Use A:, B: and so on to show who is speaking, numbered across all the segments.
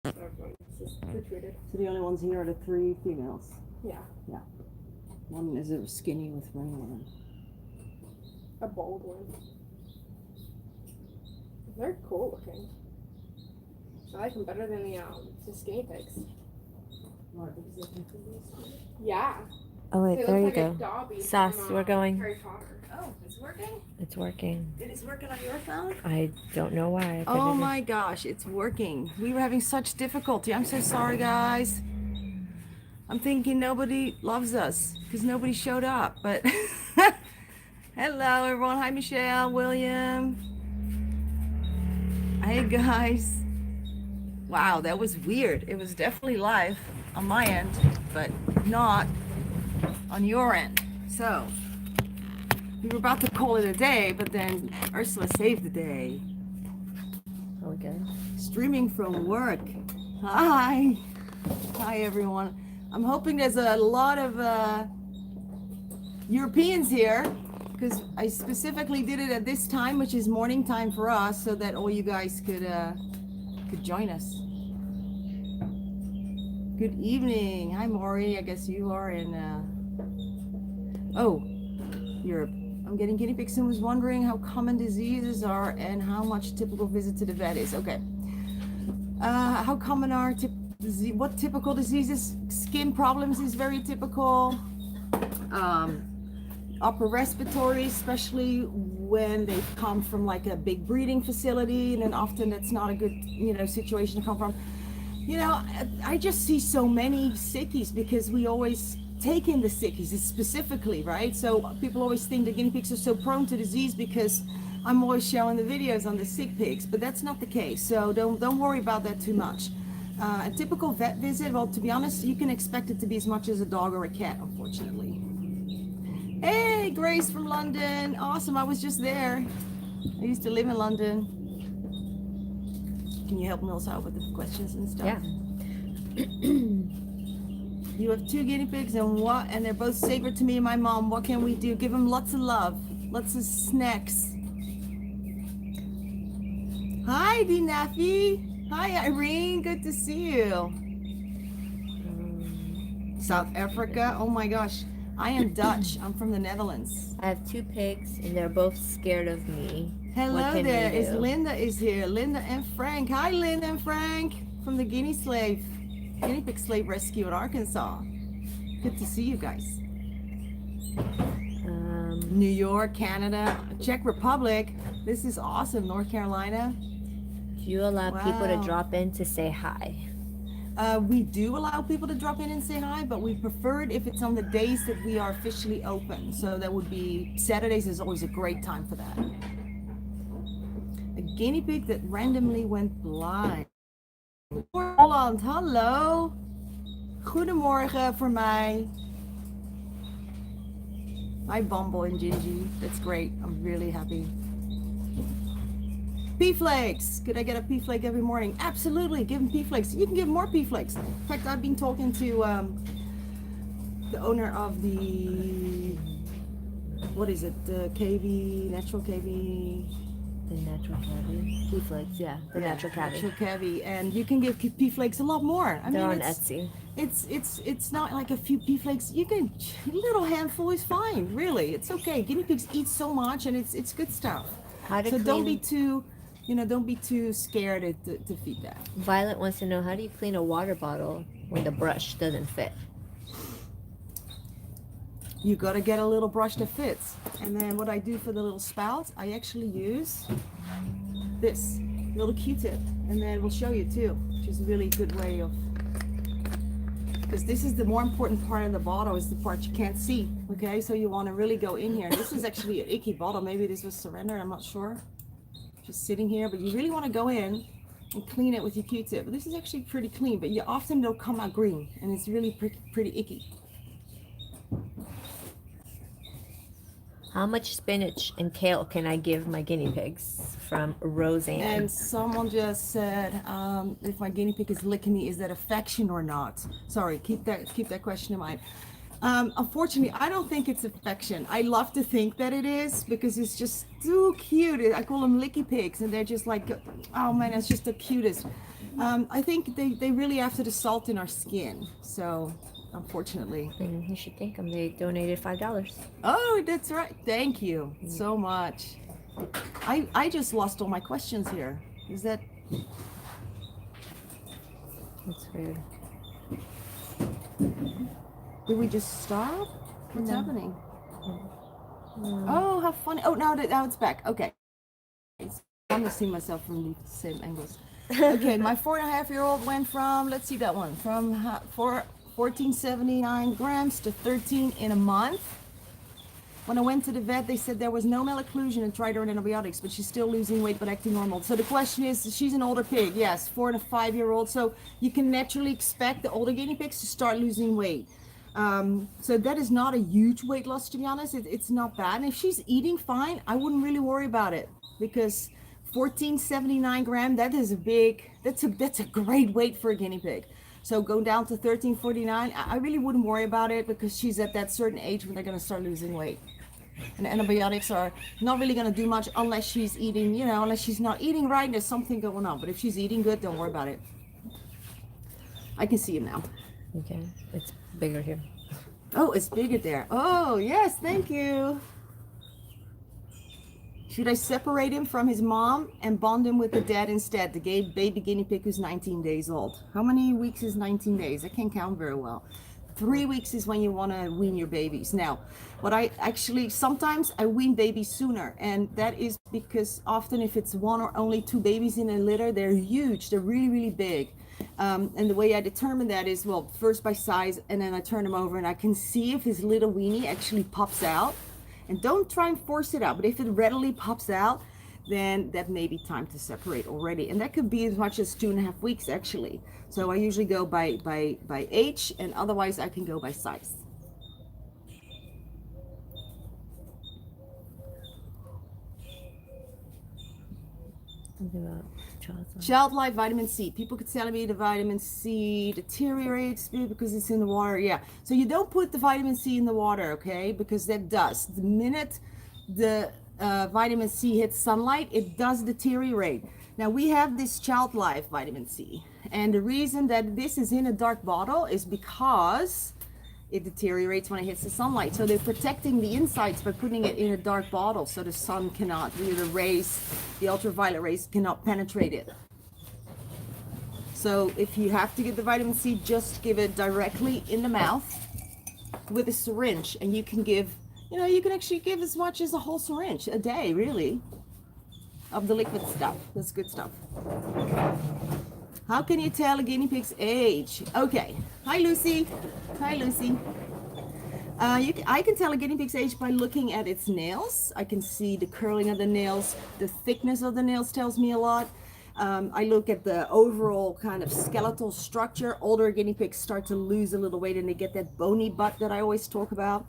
A: Everyone's just retreated.
B: So the only ones here are the 3 females.
A: Yeah.
B: Yeah. One is a skinny with ring on them.
A: A bold one. They're cool looking. I like them better than the skinny pigs. Yeah.
C: Oh wait,
A: They
C: there you
A: look like
C: go.
A: a Dobby
C: Sass,
A: from,
C: we're going.
A: Harry Potter.
B: Oh, it's working?
C: It's working.
B: It is working on your phone?
C: I don't know why.
B: Oh my gosh, it's working. We were having such difficulty. I'm so sorry, guys. I'm thinking nobody loves us because nobody showed up. But hello, everyone. Hi, Michelle, William. Hey, guys. Wow, that was weird. It was definitely live on my end, but not on your end. So we were about to call it a day, but then Ursula saved the day.
C: Are we good?
B: Streaming from work. Hi. Hi, everyone. I'm hoping there's a lot of Europeans here because I specifically did it at this time, which is morning time for us, so that all you guys could join us. Good evening. Hi, Maury. I guess you are in Europe. I'm getting guinea pigs. Someone was wondering how common diseases are and how much typical visit to the vet is. Okay. How common are what typical diseases? Skin problems is very typical. Upper respiratory, especially when they've come from like a big breeding facility, and then often that's not a good, situation to come from. I just see so many sickies because we always take in the sickies specifically, right? So people always think the guinea pigs are so prone to disease because I'm always showing the videos on the sick pigs, but that's not the case. So don't worry about that too much. A typical vet visit, well, to be honest, you can expect it to be as much as a dog or a cat, unfortunately. Hey, Grace from London. Awesome. I was just there. I used to live in London. Can you help me also out with the questions and stuff?
C: Yeah.
B: You have 2 guinea pigs and they're both sacred to me and my mom. What can we do? Give them lots of love, lots of snacks. Hi, Dinafi. Hi, Irene. Good to see you. South Africa. Oh my gosh. I am Dutch. I'm from the Netherlands.
C: I have 2 pigs and they're both scared of me.
B: Hello there. Linda is here. Linda and Frank. Hi, Linda and Frank from the Guinea Pig Slave Rescue in Arkansas. Good to see you guys. New York, Canada, Czech Republic. This is awesome. North Carolina.
C: Do you allow people to drop in to say hi?
B: We do allow people to drop in and say hi, but we prefer it if it's on the days that we are officially open. So that would be Saturdays is always a great time for that. A guinea pig that randomly went blind. Holland, hallo. Goedemorgen voor mij. Hi, Bumble and Gingy. That's great. I'm really happy. Pea flakes. Could I get a pea flake every morning? Absolutely. Give them pea flakes. You can give more pea flakes. In fact, I've been talking to the owner of the, what is it? The KV, natural KV.
C: The natural cavity. Pea flakes, yeah. The natural cavity.
B: Natural cavity. And you can give pea flakes a lot more.
C: They're on Etsy.
B: It's not like a few pea flakes. You can, a little handful is fine, really. It's okay. Guinea pigs eat so much and it's good stuff. So don't be too, don't be too scared to feed that.
C: Violet wants to know, how do you clean a water bottle when the brush doesn't fit?
B: You gotta get a little brush that fits. And then what I do for the little spout, I actually use this little Q-tip. And then we'll show you too, which is a really good way of, because this is the more important part of the bottle, is the part you can't see. Okay, so you want to really go in here. This is actually an icky bottle. Maybe this was surrender, I'm not sure. Just sitting here, but you really want to go in and clean it with your Q-tip. But this is actually pretty clean, but you often don't come out green, and it's really pretty icky.
C: How much spinach and kale can I give my guinea pigs? From Roseanne.
B: And someone just said, if my guinea pig is licking me, is that affection or not? Sorry, keep that question in mind. Unfortunately, I don't think it's affection. I love to think that it is because it's just too cute. I call them licky pigs, and they're just like, oh man, it's just the cutest. I think they really after the salt in our skin. So, unfortunately.
C: And you should thank them. They donated $5.
B: Oh, that's right. Thank you so much. I just lost all my questions here. Is that
C: That's weird.
B: did we just stop? What's
C: No.
B: happening?
C: No.
B: Oh, how funny. Oh, now it's back. Okay. I'm gonna see myself from the same angles. Okay, my 4.5-year-old went from, let's see that one, from 1479 grams to 13 in a month. When I went to the vet, they said there was no malocclusion and tried her on antibiotics, but she's still losing weight but acting normal. So the question is, she's an older pig, yes, 4 and a 5-year-old. So you can naturally expect the older guinea pigs to start losing weight. So that is not a huge weight loss, to be honest. It's not bad. And if she's eating fine, I wouldn't really worry about it, because 1479 gram, that's a great weight for a guinea pig. So go down to 1349, I really wouldn't worry about it, because she's at that certain age when they're going to start losing weight. And antibiotics are not really going to do much unless she's eating, unless she's not eating right, there's something going on. But if she's eating good, don't worry about it. I can see him now.
C: Okay, it's bigger here.
B: Oh, it's bigger there. Oh, yes, thank you. Should I separate him from his mom and bond him with the dad instead? The baby guinea pig who's 19 days old. How many weeks is 19 days? I can't count very well. 3 weeks is when you want to wean your babies. Now, sometimes I wean babies sooner, and that is because often if it's one or only 2 babies in a litter, they're huge. They're really, really big. And the way I determine that is, well, first by size, and then I turn him over and I can see if his little weenie actually pops out. And don't try and force it out, but if it readily pops out, then that may be time to separate already. And that could be as much as 2.5 weeks actually. So I usually go by age, and otherwise I can go by size.
C: Something about
B: Child life vitamin C. People could tell me the vitamin C deteriorates because it's in the water. Yeah. So you don't put the vitamin C in the water, okay? Because that does. The minute the vitamin C hits sunlight, it does deteriorate. Now we have this child life vitamin C. And the reason that this is in a dark bottle is because it deteriorates when it hits the sunlight. So they're protecting the insides by putting it in a dark bottle so the sun cannot, the ultraviolet rays cannot penetrate it. So if you have to give the vitamin C, just give it directly in the mouth with a syringe. And you can give, you can actually give as much as a whole syringe a day, really, of the liquid stuff. That's good stuff. How can you tell a guinea pig's age? Okay. Hi, Lucy. Hi, Lucy. I can tell a guinea pig's age by looking at its nails. I can see the curling of the nails. The thickness of the nails tells me a lot. I look at the overall kind of skeletal structure. Older guinea pigs start to lose a little weight and they get that bony butt that I always talk about.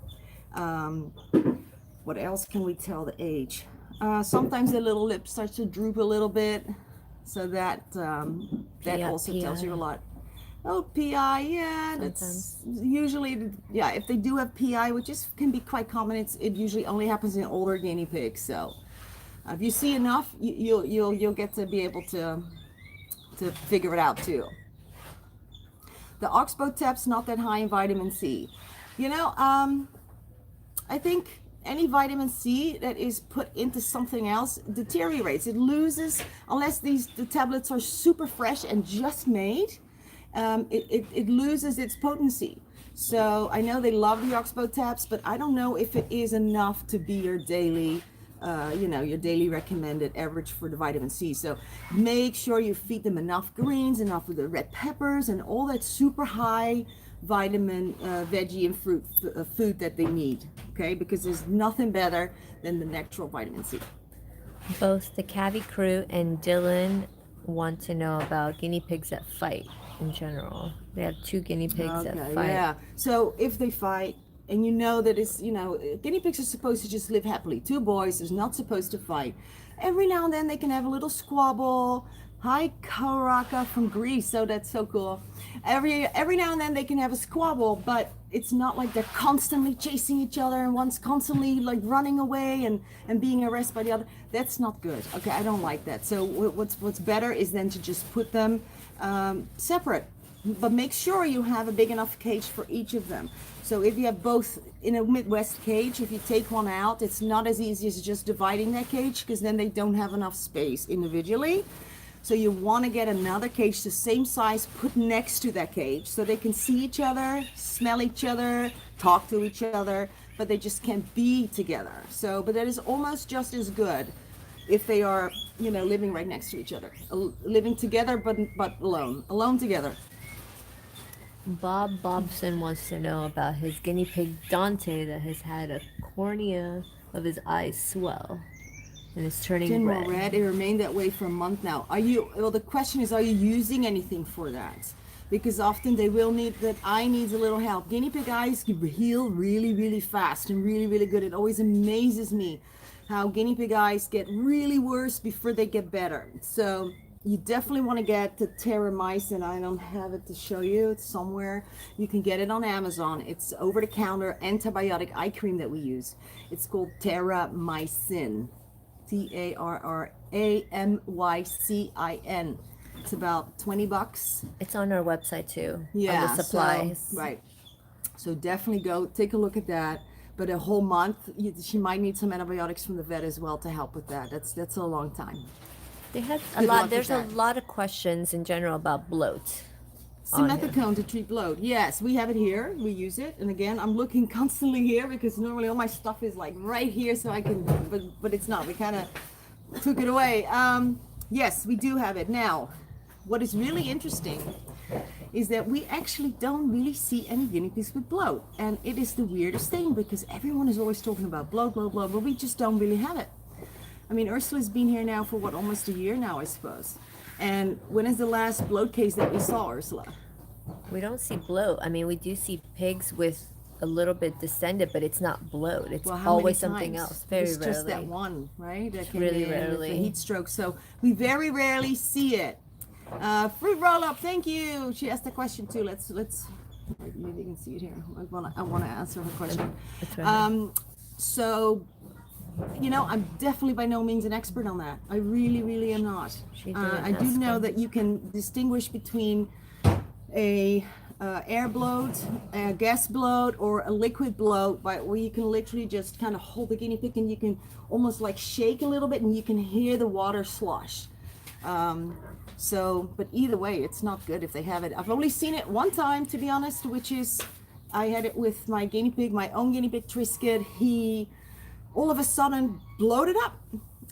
B: What else can we tell the age? Sometimes the little lip starts to droop a little bit. So that also tells you a lot. Oh, PI, yeah, that's usually, if they do have PI, which can be quite common, it usually only happens in older guinea pigs. So if you see enough, you'll get to be able to figure it out too. The oxbow tap's not that high in vitamin C. I think any vitamin C that is put into something else deteriorates. It loses, unless the tablets are super fresh and just made, it loses its potency. So I know they love the oxbow taps, but I don't know if it is enough to be your daily, your daily recommended average for the vitamin C. So make sure you feed them enough greens, enough of the red peppers, and all that super high vitamin, veggie and fruit food that they need, okay? Because there's nothing better than the natural vitamin C.
C: Both the Cavi crew and Dylan want to know about guinea pigs that fight in general. They have 2 guinea pigs that fight.
B: Yeah. So if they fight, and that it's, guinea pigs are supposed to just live happily. 2 boys is not supposed to fight. Every now and then they can have a little squabble. Hi, Karaka from Greece. So that's so cool. Every now and then they can have a squabble, but it's not like they're constantly chasing each other and one's constantly like running away and being arrested by the other. That's not good. Okay, I don't like that. So what's better is then to just put them separate, but make sure you have a big enough cage for each of them. So if you have both in a Midwest cage, if you take one out, it's not as easy as just dividing that cage, because then they don't have enough space individually. So you want to get another cage the same size, put next to that cage, so they can see each other, smell each other, talk to each other, but they just can't be together. So, but that is almost just as good if they are, you know, living right next to each other, living together, but alone together.
C: Bob Bobson wants to know about his guinea pig Dante that has had a cornea of his eyes swell and is turning
B: More
C: red.
B: red. It remained that way for a month now. Well, the question is, are you using anything for that? Because often they will need, that eye needs a little help. Guinea pig eyes can heal really, really fast and really, really good. It always amazes me how guinea pig eyes get really worse before they get better. So you definitely want to get the terramycin. I don't have it to show you. It's somewhere. You can get it on Amazon. It's over-the-counter antibiotic eye cream that we use. It's called terramycin. TARAMYCIN. It's about $20.
C: It's on our website too.
B: Yeah,
C: on the supplies.
B: So, right. So definitely go take a look at that. But a whole month, she might need some antibiotics from the vet as well to help with that. That's a long time.
C: They had a
B: Good luck
C: lot.
B: with
C: There's a
B: that.
C: lot of questions in general about bloat. on here.
B: Simethicone to treat bloat. Yes, we have it here. We use it. And again, I'm looking constantly here because normally all my stuff is like right here, so I can, but it's not. We kind of took it away. Yes, we do have it. Now, what is really interesting is that we actually don't really see any guinea pigs with bloat. And it is the weirdest thing because everyone is always talking about bloat, bloat, bloat, but we just don't really have it. I mean, Ursula's been here now for what, almost a year now, I suppose. And when is the last bloat case that we saw, Ursula?
C: We don't see bloat. I mean, we do see pigs with a little bit descended, but it's not bloat. It's
B: Well, how
C: always
B: many
C: something
B: times?
C: else. Very
B: it's
C: rarely.
B: just that one, right? That came
C: Really
B: in with
C: rarely.
B: the heat stroke. So we very rarely see it. Fruit roll up, thank you. She asked a question too. Let's maybe you can see it here. I wanna answer her question.
C: That's right.
B: So, you know, I'm definitely by no means an expert on that. I really, really am not.
C: She didn't
B: I do
C: ask
B: know
C: them.
B: that you can distinguish between a air bloat, a gas bloat, or a liquid bloat, by where you can literally just kind of hold the guinea pig and you can almost like shake a little bit and you can hear the water slosh. But either way, it's not good if they have it. I've only seen it one time, to be honest, which is I had it with my guinea pig, my own guinea pig Triscuit. He all of a sudden bloated up.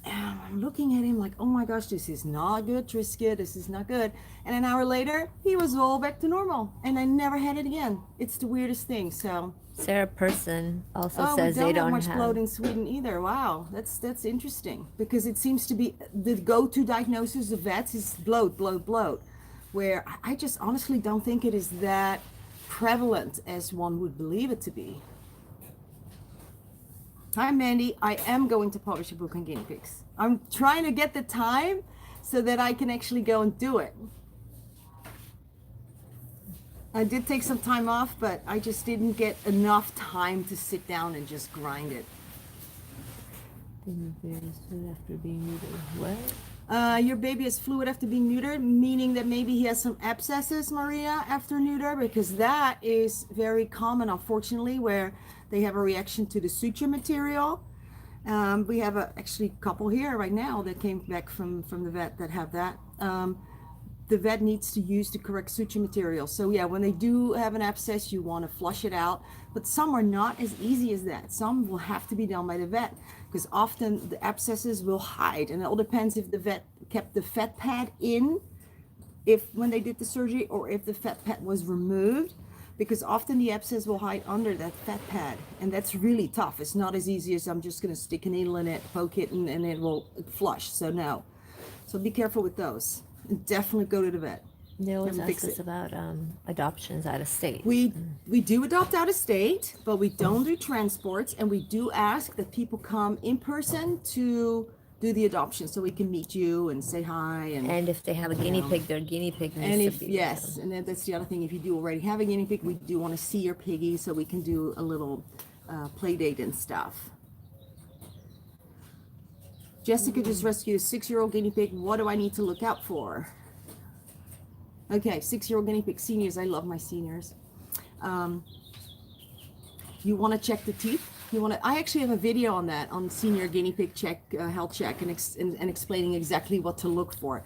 B: And I'm looking at him like, oh my gosh, this is not good, Triscuit, this is not good. And an hour later, he was all back to normal. And I never had it again. It's the weirdest thing, so.
C: Sarah Person also
B: Oh,
C: says
B: we don't
C: they
B: have
C: don't
B: much
C: have.
B: bloat in Sweden either. Wow, that's interesting. Because it seems to be the go-to diagnosis of vets is bloat, bloat, bloat. Where I just honestly don't think it is that prevalent as one would believe it to be. Hi Mandy, I am going to publish a book on guinea pigs. I'm trying to get the time so that I can actually go and do it. I did take some time off, but I just didn't get enough time to sit down and just grind it.
C: After being neutered. What?
B: Your baby has fluid after being neutered, meaning that maybe he has some abscesses, Maria, after neuter, because that is very common, unfortunately, where they have a reaction to the suture material. We have actually a couple here right now that came back from the vet that have that. The vet needs to use the correct suture material. So yeah, when they do have an abscess, you want to flush it out. But some are not as easy as that. Some will have to be done by the vet because often the abscesses will hide. And it all depends if the vet kept the fat pad in, when they did the surgery, or if the fat pad was removed. Because often the abscess will hide under that fat pad. And that's really tough. It's not as easy as I'm just going to stick a needle in it, poke it, and it will flush. So no. So be careful with those. And definitely go to the vet.
C: They always
B: and
C: ask
B: fix
C: us
B: it.
C: about adoptions out of state.
B: We do adopt out of state, but we don't do transports, and we do ask that people come in person to do the adoption so we can meet you and say hi.
C: And if they have a guinea pig, their guinea pig needs
B: And
C: to
B: if
C: be
B: yes, and then that's the other thing. If you do already have a guinea pig, we do want to see your piggy so we can do a little play date and stuff. Jessica just rescued a 6-year-old guinea pig. What do I need to look out for? Okay, 6-year-old guinea pig seniors. I love my seniors. You want to check the teeth. I actually have a video on that, on senior guinea pig check, health check, and explaining exactly what to look for.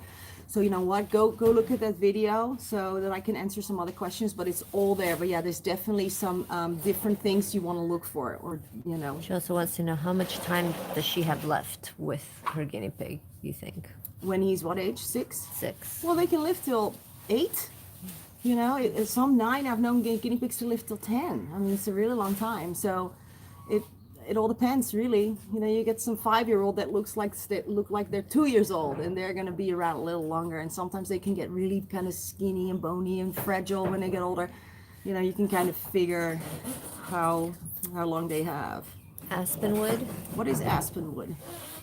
B: So you know what, go look at that video so that I can answer some other questions, but it's all there. But yeah, there's definitely some different things you want to look for, or you know.
C: She also wants to know how much time does she have left with her guinea pig, you think?
B: When he's what age? 6?
C: 6.
B: Well, they can live till 8. You know, some 9. I've known guinea pigs to live till 10. I mean, it's a really long time. So it all depends, really. You know, you get some 5-year-old that look like they're 2 years old, and they're going to be around a little longer. And sometimes they can get really kind of skinny and bony and fragile when they get older. You know, you can kind of figure how long they have.
C: Aspen wood?
B: What is aspen wood?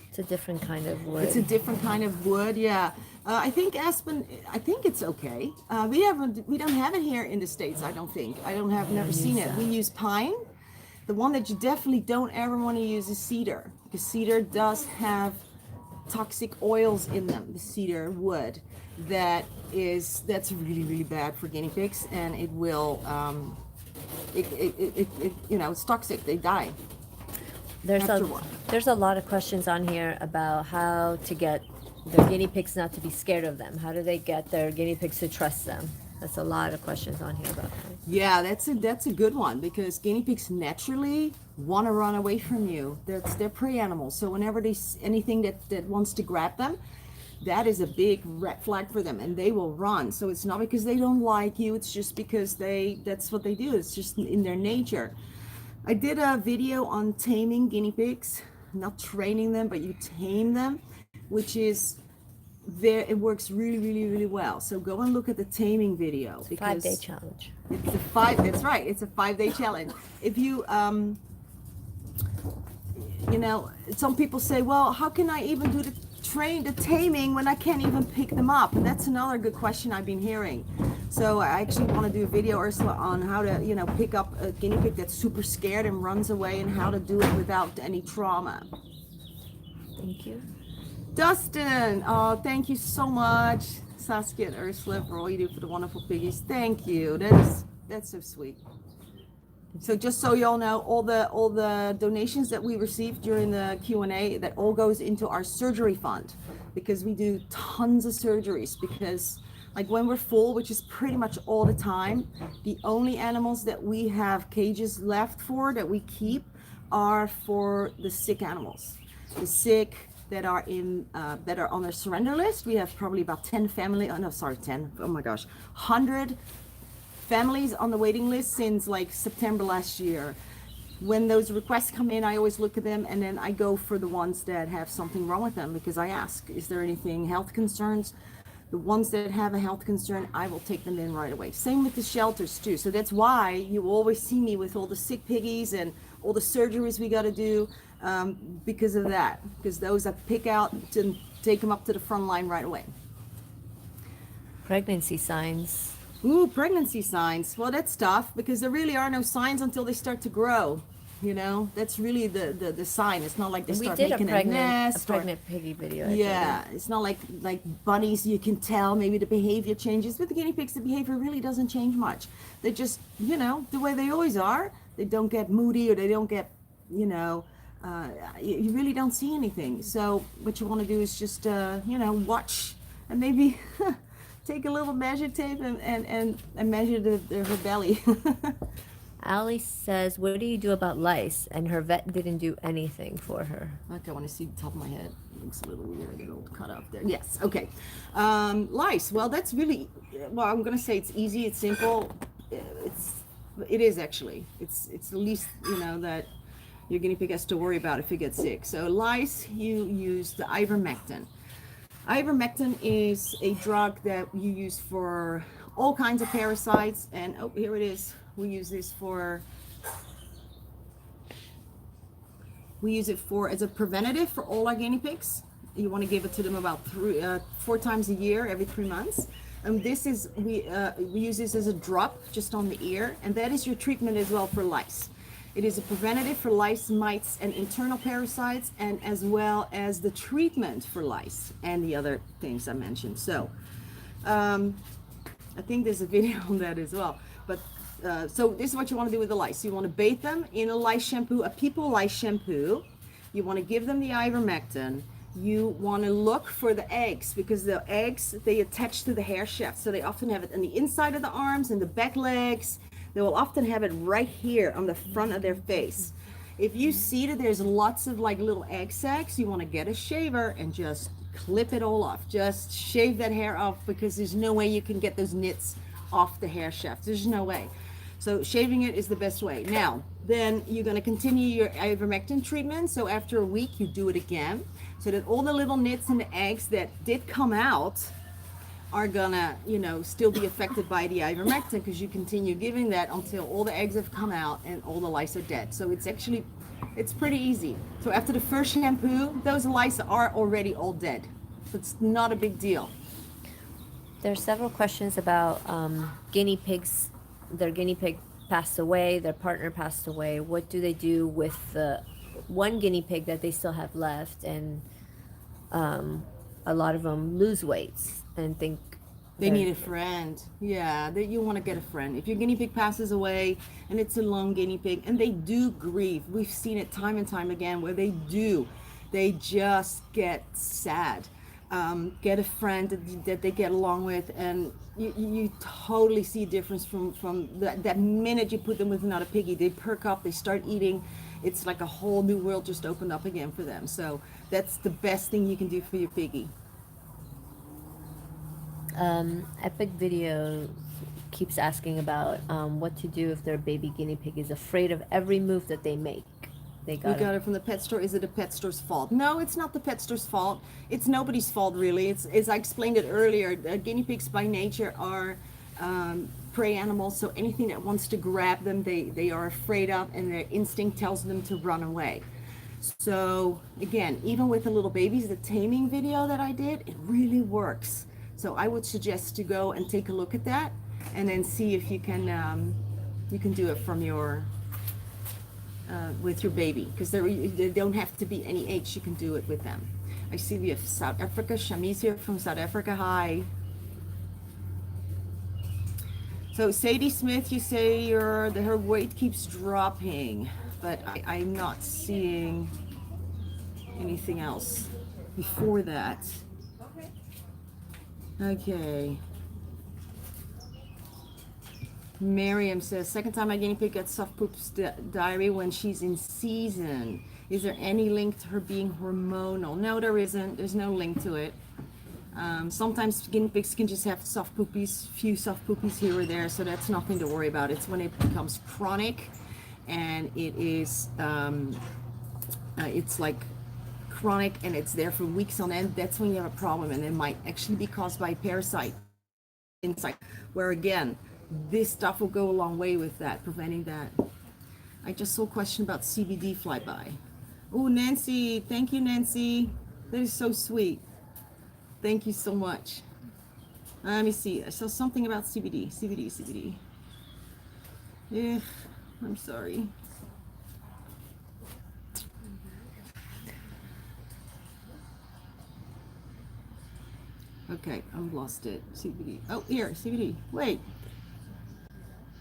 C: It's a different kind of wood.
B: It's a different kind of wood, yeah. I think aspen. I think it's okay. We don't have it here in the States. I don't think. Never seen it. We use pine. The one that you definitely don't ever want to use is cedar, because cedar does have toxic oils in them. The cedar wood, that's really, really bad for guinea pigs, and it will it's toxic. They die.
C: There's a lot of questions on here about how to get their guinea pigs not to be scared of them. How do they get their guinea pigs to trust them? That's a lot of questions on here about that.
B: Yeah, that's a good one, because guinea pigs naturally want to run away from you. They're prey animals. So whenever they see anything that wants to grab them, that is a big red flag for them, and they will run. So it's not because they don't like you, it's just because that's what they do. It's just in their nature. I did a video on taming guinea pigs, not training them, but you tame them, which is it works really, really, really well. So go and look at the taming video.
C: It's a 5-day challenge.
B: That's right. It's a 5-day challenge. If you, some people say, well, how can I even do the taming when I can't even pick them up? And that's another good question I've been hearing. So I actually want to do a video, Ursula, on how to, pick up a guinea pig that's super scared and runs away, and how to do it without any trauma.
C: Thank you.
B: Dustin, oh, thank you so much, Saskia and Ursula, for all you do for the wonderful piggies. Thank you. That's so sweet. So just so you all know, all the donations that we received during the Q&A, that all goes into our surgery fund, because we do tons of surgeries. Because like when we're full, which is pretty much all the time, the only animals that we have cages left for, that we keep, are for the sick animals. The sick that are on their surrender list. We have probably about 100 families on the waiting list since like September last year. When those requests come in, I always look at them, and then I go for the ones that have something wrong with them, because I ask, is there anything, health concerns? The ones that have a health concern, I will take them in right away. Same with the shelters too. So that's why you always see me with all the sick piggies and all the surgeries we got to do, because of that. Because those I pick out to take them up to the front line right away.
C: Pregnancy signs.
B: Ooh, pregnancy signs. Well, that's tough, because there really are no signs until they start to grow. You know, that's really the sign. It's not like they start making a nest.
C: A pregnant piggy video.
B: Yeah, it's not like bunnies. You can tell maybe the behavior changes. With the guinea pigs, the behavior really doesn't change much. They just, the way they always are. They don't get moody, or they don't get, you really don't see anything. So what you want to do is just, watch, and maybe take a little measure tape and measure her belly.
C: Allie says, what do you do about lice? And her vet didn't do anything for her.
B: Okay, I want to see the top of my head. It looks a little weird, a little cut off there. Yes, okay. Lice, well, that's really, I'm going to say it's easy, it's simple. It is actually. It's the least, that your guinea pig has to worry about if it gets sick. So lice, you use the ivermectin. Ivermectin is a drug that you use for all kinds of parasites. And, oh, here it is. We use it as a preventative for all our guinea pigs. You want to give it to them about 4 times a year, every 3 months. And this is, we use this as a drop just on the ear, and that is your treatment as well for lice. It is a preventative for lice, mites, and internal parasites, and as well as the treatment for lice and the other things I mentioned. So, I think there's a video on that as well. But so this is what you want to do with the lice. You want to bathe them in a lice shampoo, a people lice shampoo. You want to give them the ivermectin. You want to look for the eggs, because the eggs, they attach to the hair shaft. So they often have it on the inside of the arms and the back legs. They will often have it right here on the front of their face. If you see that there's lots of like little egg sacs, you want to get a shaver and just clip it all off. Just shave that hair off, because there's no way you can get those nits off the hair shaft. There's no way. So shaving it is the best way. Now, then you're going to continue your ivermectin treatment. So after a week, you do it again, so that all the little nits and the eggs that did come out are gonna, still be affected by the ivermectin, because you continue giving that until all the eggs have come out and all the lice are dead. So it's pretty easy. So after the first shampoo, those lice are already all dead. So it's not a big deal.
C: There are several questions about guinea pigs. Their guinea pig passed away, their partner passed away. What do they do with the one guinea pig that they still have left? And a lot of them lose weights and think
B: they need a friend. Yeah, you want to get a friend. If your guinea pig passes away and it's a lone guinea pig, and they do grieve, we've seen it time and time again where they just get sad. Get a friend that they get along with, and you totally see a difference from that minute you put them with another piggy. They perk up, they start eating. It's like a whole new world just opened up again for them. So that's the best thing you can do for your piggy.
C: Epic Video keeps asking about what to do if their baby guinea pig is afraid of every move that they make.
B: We got it from the pet store. Is it a pet store's fault? No, it's not the pet store's fault. It's nobody's fault, really. It's, as I explained it earlier, guinea pigs by nature are prey animals, so anything that wants to grab them, they are afraid of, and their instinct tells them to run away. So again, even with the little babies, the taming video that I did, it really works. So I would suggest to go and take a look at that, and then see if you can do it from your with your baby, because they don't have to be any age. You can do it with them. I see we have South Africa. Shamiz here from South Africa. Hi. So Sadie Smith, you say her weight keeps dropping, but I'm not seeing anything else before that. Okay. Miriam says, second time my guinea pig gets soft poops diarrhea when she's in season. Is there any link to her being hormonal? No, there isn't. There's no link to it. Sometimes guinea pigs can just have soft poopies, few soft poopies here or there, so that's nothing to worry about. It's when it becomes chronic, and it is, it's like chronic and it's there for weeks on end. That's when you have a problem, and it might actually be caused by a parasite inside, where again, this stuff will go a long way with that, preventing that. I just saw a question about CBD flyby. Oh, Nancy, thank you, Nancy. That is so sweet. Thank you so much. Let me see. I saw something about CBD. Yeah, I'm sorry. Okay, I've lost it. CBD. Oh, here, CBD. Wait.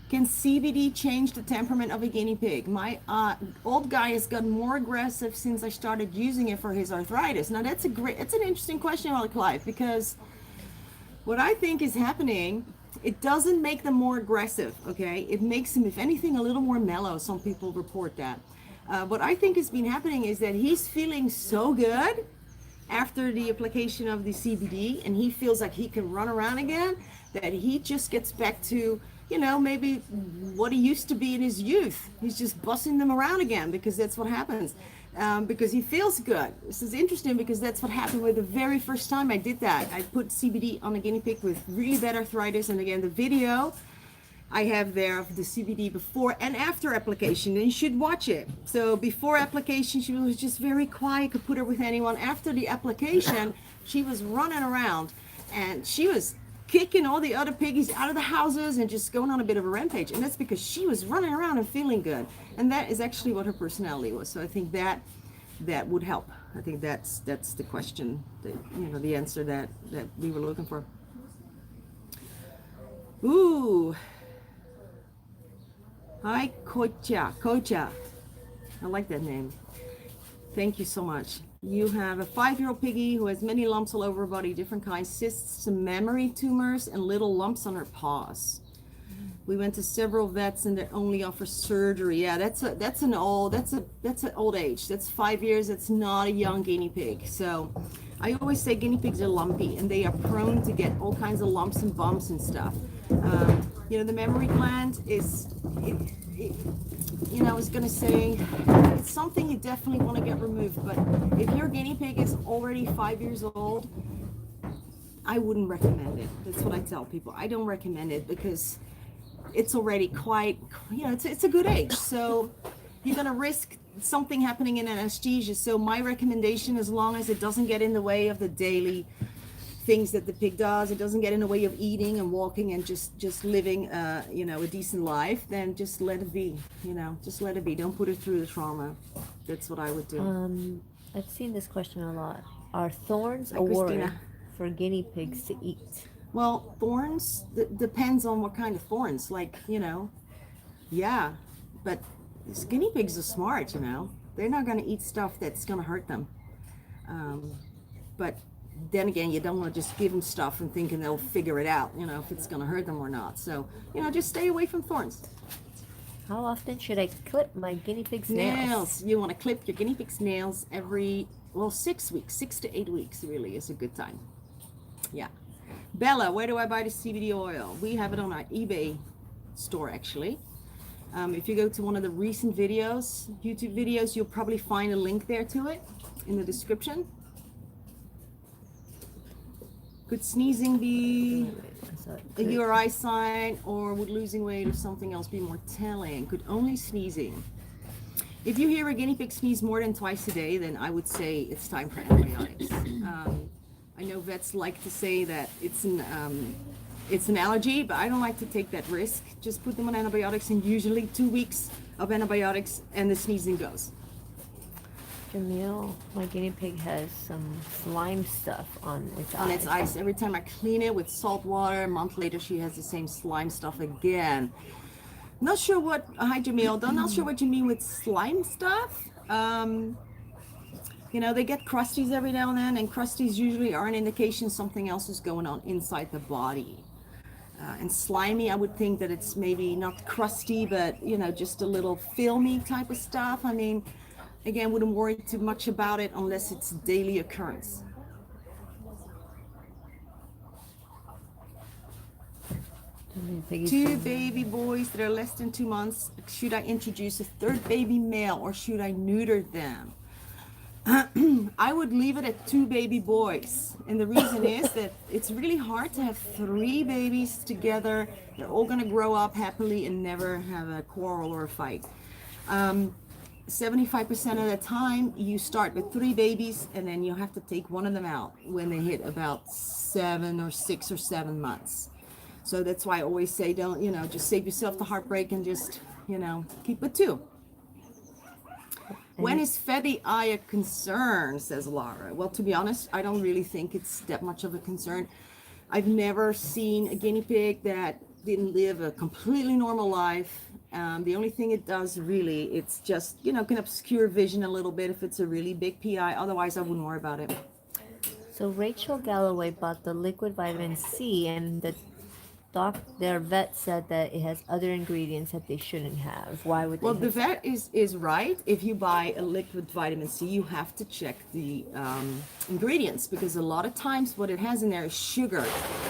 B: Can CBD change the temperament of a guinea pig? My old guy has gotten more aggressive since I started using it for his arthritis. Now it's an interesting question, Clive, because what I think is happening, it doesn't make them more aggressive, okay? It makes them, if anything, a little more mellow. Some people report that. What I think has been happening is that he's feeling so good after the application of the CBD, and he feels like he can run around again, that he just gets back to, maybe what he used to be in his youth. He's just bussing them around again, because that's what happens, because he feels good. This is interesting, because that's what happened with the very first time I did that. I put CBD on a guinea pig with really bad arthritis, and again, the video I have there of the CBD before and after application, and you should watch it. So before application, she was just very quiet, could put her with anyone. After the application, she was running around, and she was kicking all the other piggies out of the houses and just going on a bit of a rampage. And that's because she was running around and feeling good. And that is actually what her personality was. So I think that would help. I think that's the question, the answer that we were looking for. Ooh. Hi, Kocha. I like that name. Thank you so much. You have a 5-year-old piggy who has many lumps all over her body, different kinds, cysts, some memory tumors, and little lumps on her paws. We went to several vets and they only offer surgery. Yeah, that's an old age. That's 5 years. That's not a young guinea pig. So I always say guinea pigs are lumpy and they are prone to get all kinds of lumps and bumps and stuff. The mammary gland is, I was going to say, it's something you definitely want to get removed. But if your guinea pig is already 5 years old, I wouldn't recommend it. That's what I tell people. I don't recommend it because it's already quite, it's a good age. So you're going to risk something happening in anesthesia. So my recommendation, as long as it doesn't get in the way of the daily things that the pig does, it doesn't get in the way of eating and walking and just living, a decent life, then just let it be, just let it be. Don't put it through the trauma. That's what I would do.
C: I've seen this question a lot. Are thorns
B: Hi,
C: a worry
B: Christina.
C: for guinea pigs to eat?
B: Well, thorns, depends on what kind of thorns, yeah, but these guinea pigs are smart, they're not going to eat stuff that's going to hurt them. But then again, you don't want to just give them stuff and thinking they'll figure it out, if it's going to hurt them or not. So, just stay away from thorns.
C: How often should I clip my guinea pig's nails?
B: You want to clip your guinea pig's nails every, 6 weeks, 6 to 8 weeks really is a good time. Yeah. Bella, where do I buy the CBD oil? We have it on our eBay store, actually. If you go to one of the recent videos, YouTube videos, you'll probably find a link there to it in the description. Could sneezing be a URI sign, or would losing weight or something else be more telling? Could only sneezing. If you hear a guinea pig sneeze more than twice a day, then I would say it's time for antibiotics. I know vets like to say that it's an allergy, but I don't like to take that risk. Just put them on antibiotics, and usually 2 weeks of antibiotics and the sneezing goes.
C: Jamil, my guinea pig has some slime stuff on its eyes.
B: On its eyes. Every time I clean it with salt water, a month later she has the same slime stuff again. Not sure what, hi Jamil, not sure what you mean with slime stuff. They get crusties every now and then, and crusties usually are an indication something else is going on inside the body. And slimy, I would think that it's maybe not crusty, but, just a little filmy type of stuff. I mean, again, wouldn't worry too much about it unless it's daily occurrence. Two baby boys that are less than 2 months. Should I introduce a third baby male or should I neuter them? I would leave it at 2 baby boys. And the reason is that it's really hard to have 3 babies together. They're all going to grow up happily and never have a quarrel or a fight. 75% of the time you start with 3 babies and then you have to take one of them out when they hit about 7 or 6 or 7 months. So that's why I always say, don't, just save yourself the heartbreak and just, keep it 2. When is fatty eye a concern, says Laura? Well, to be honest, I don't really think it's that much of a concern. I've never seen a guinea pig that didn't live a completely normal life. The only thing it does really, it's just, can obscure vision a little bit if it's a really big PI. Otherwise, I wouldn't worry about it.
C: So Rachel Galloway bought the liquid vitamin C, and their vet said that it has other ingredients that they shouldn't have. Why would they?
B: Well, the vet is right. If you buy a liquid vitamin C, you have to check the ingredients, because a lot of times what it has in there is sugar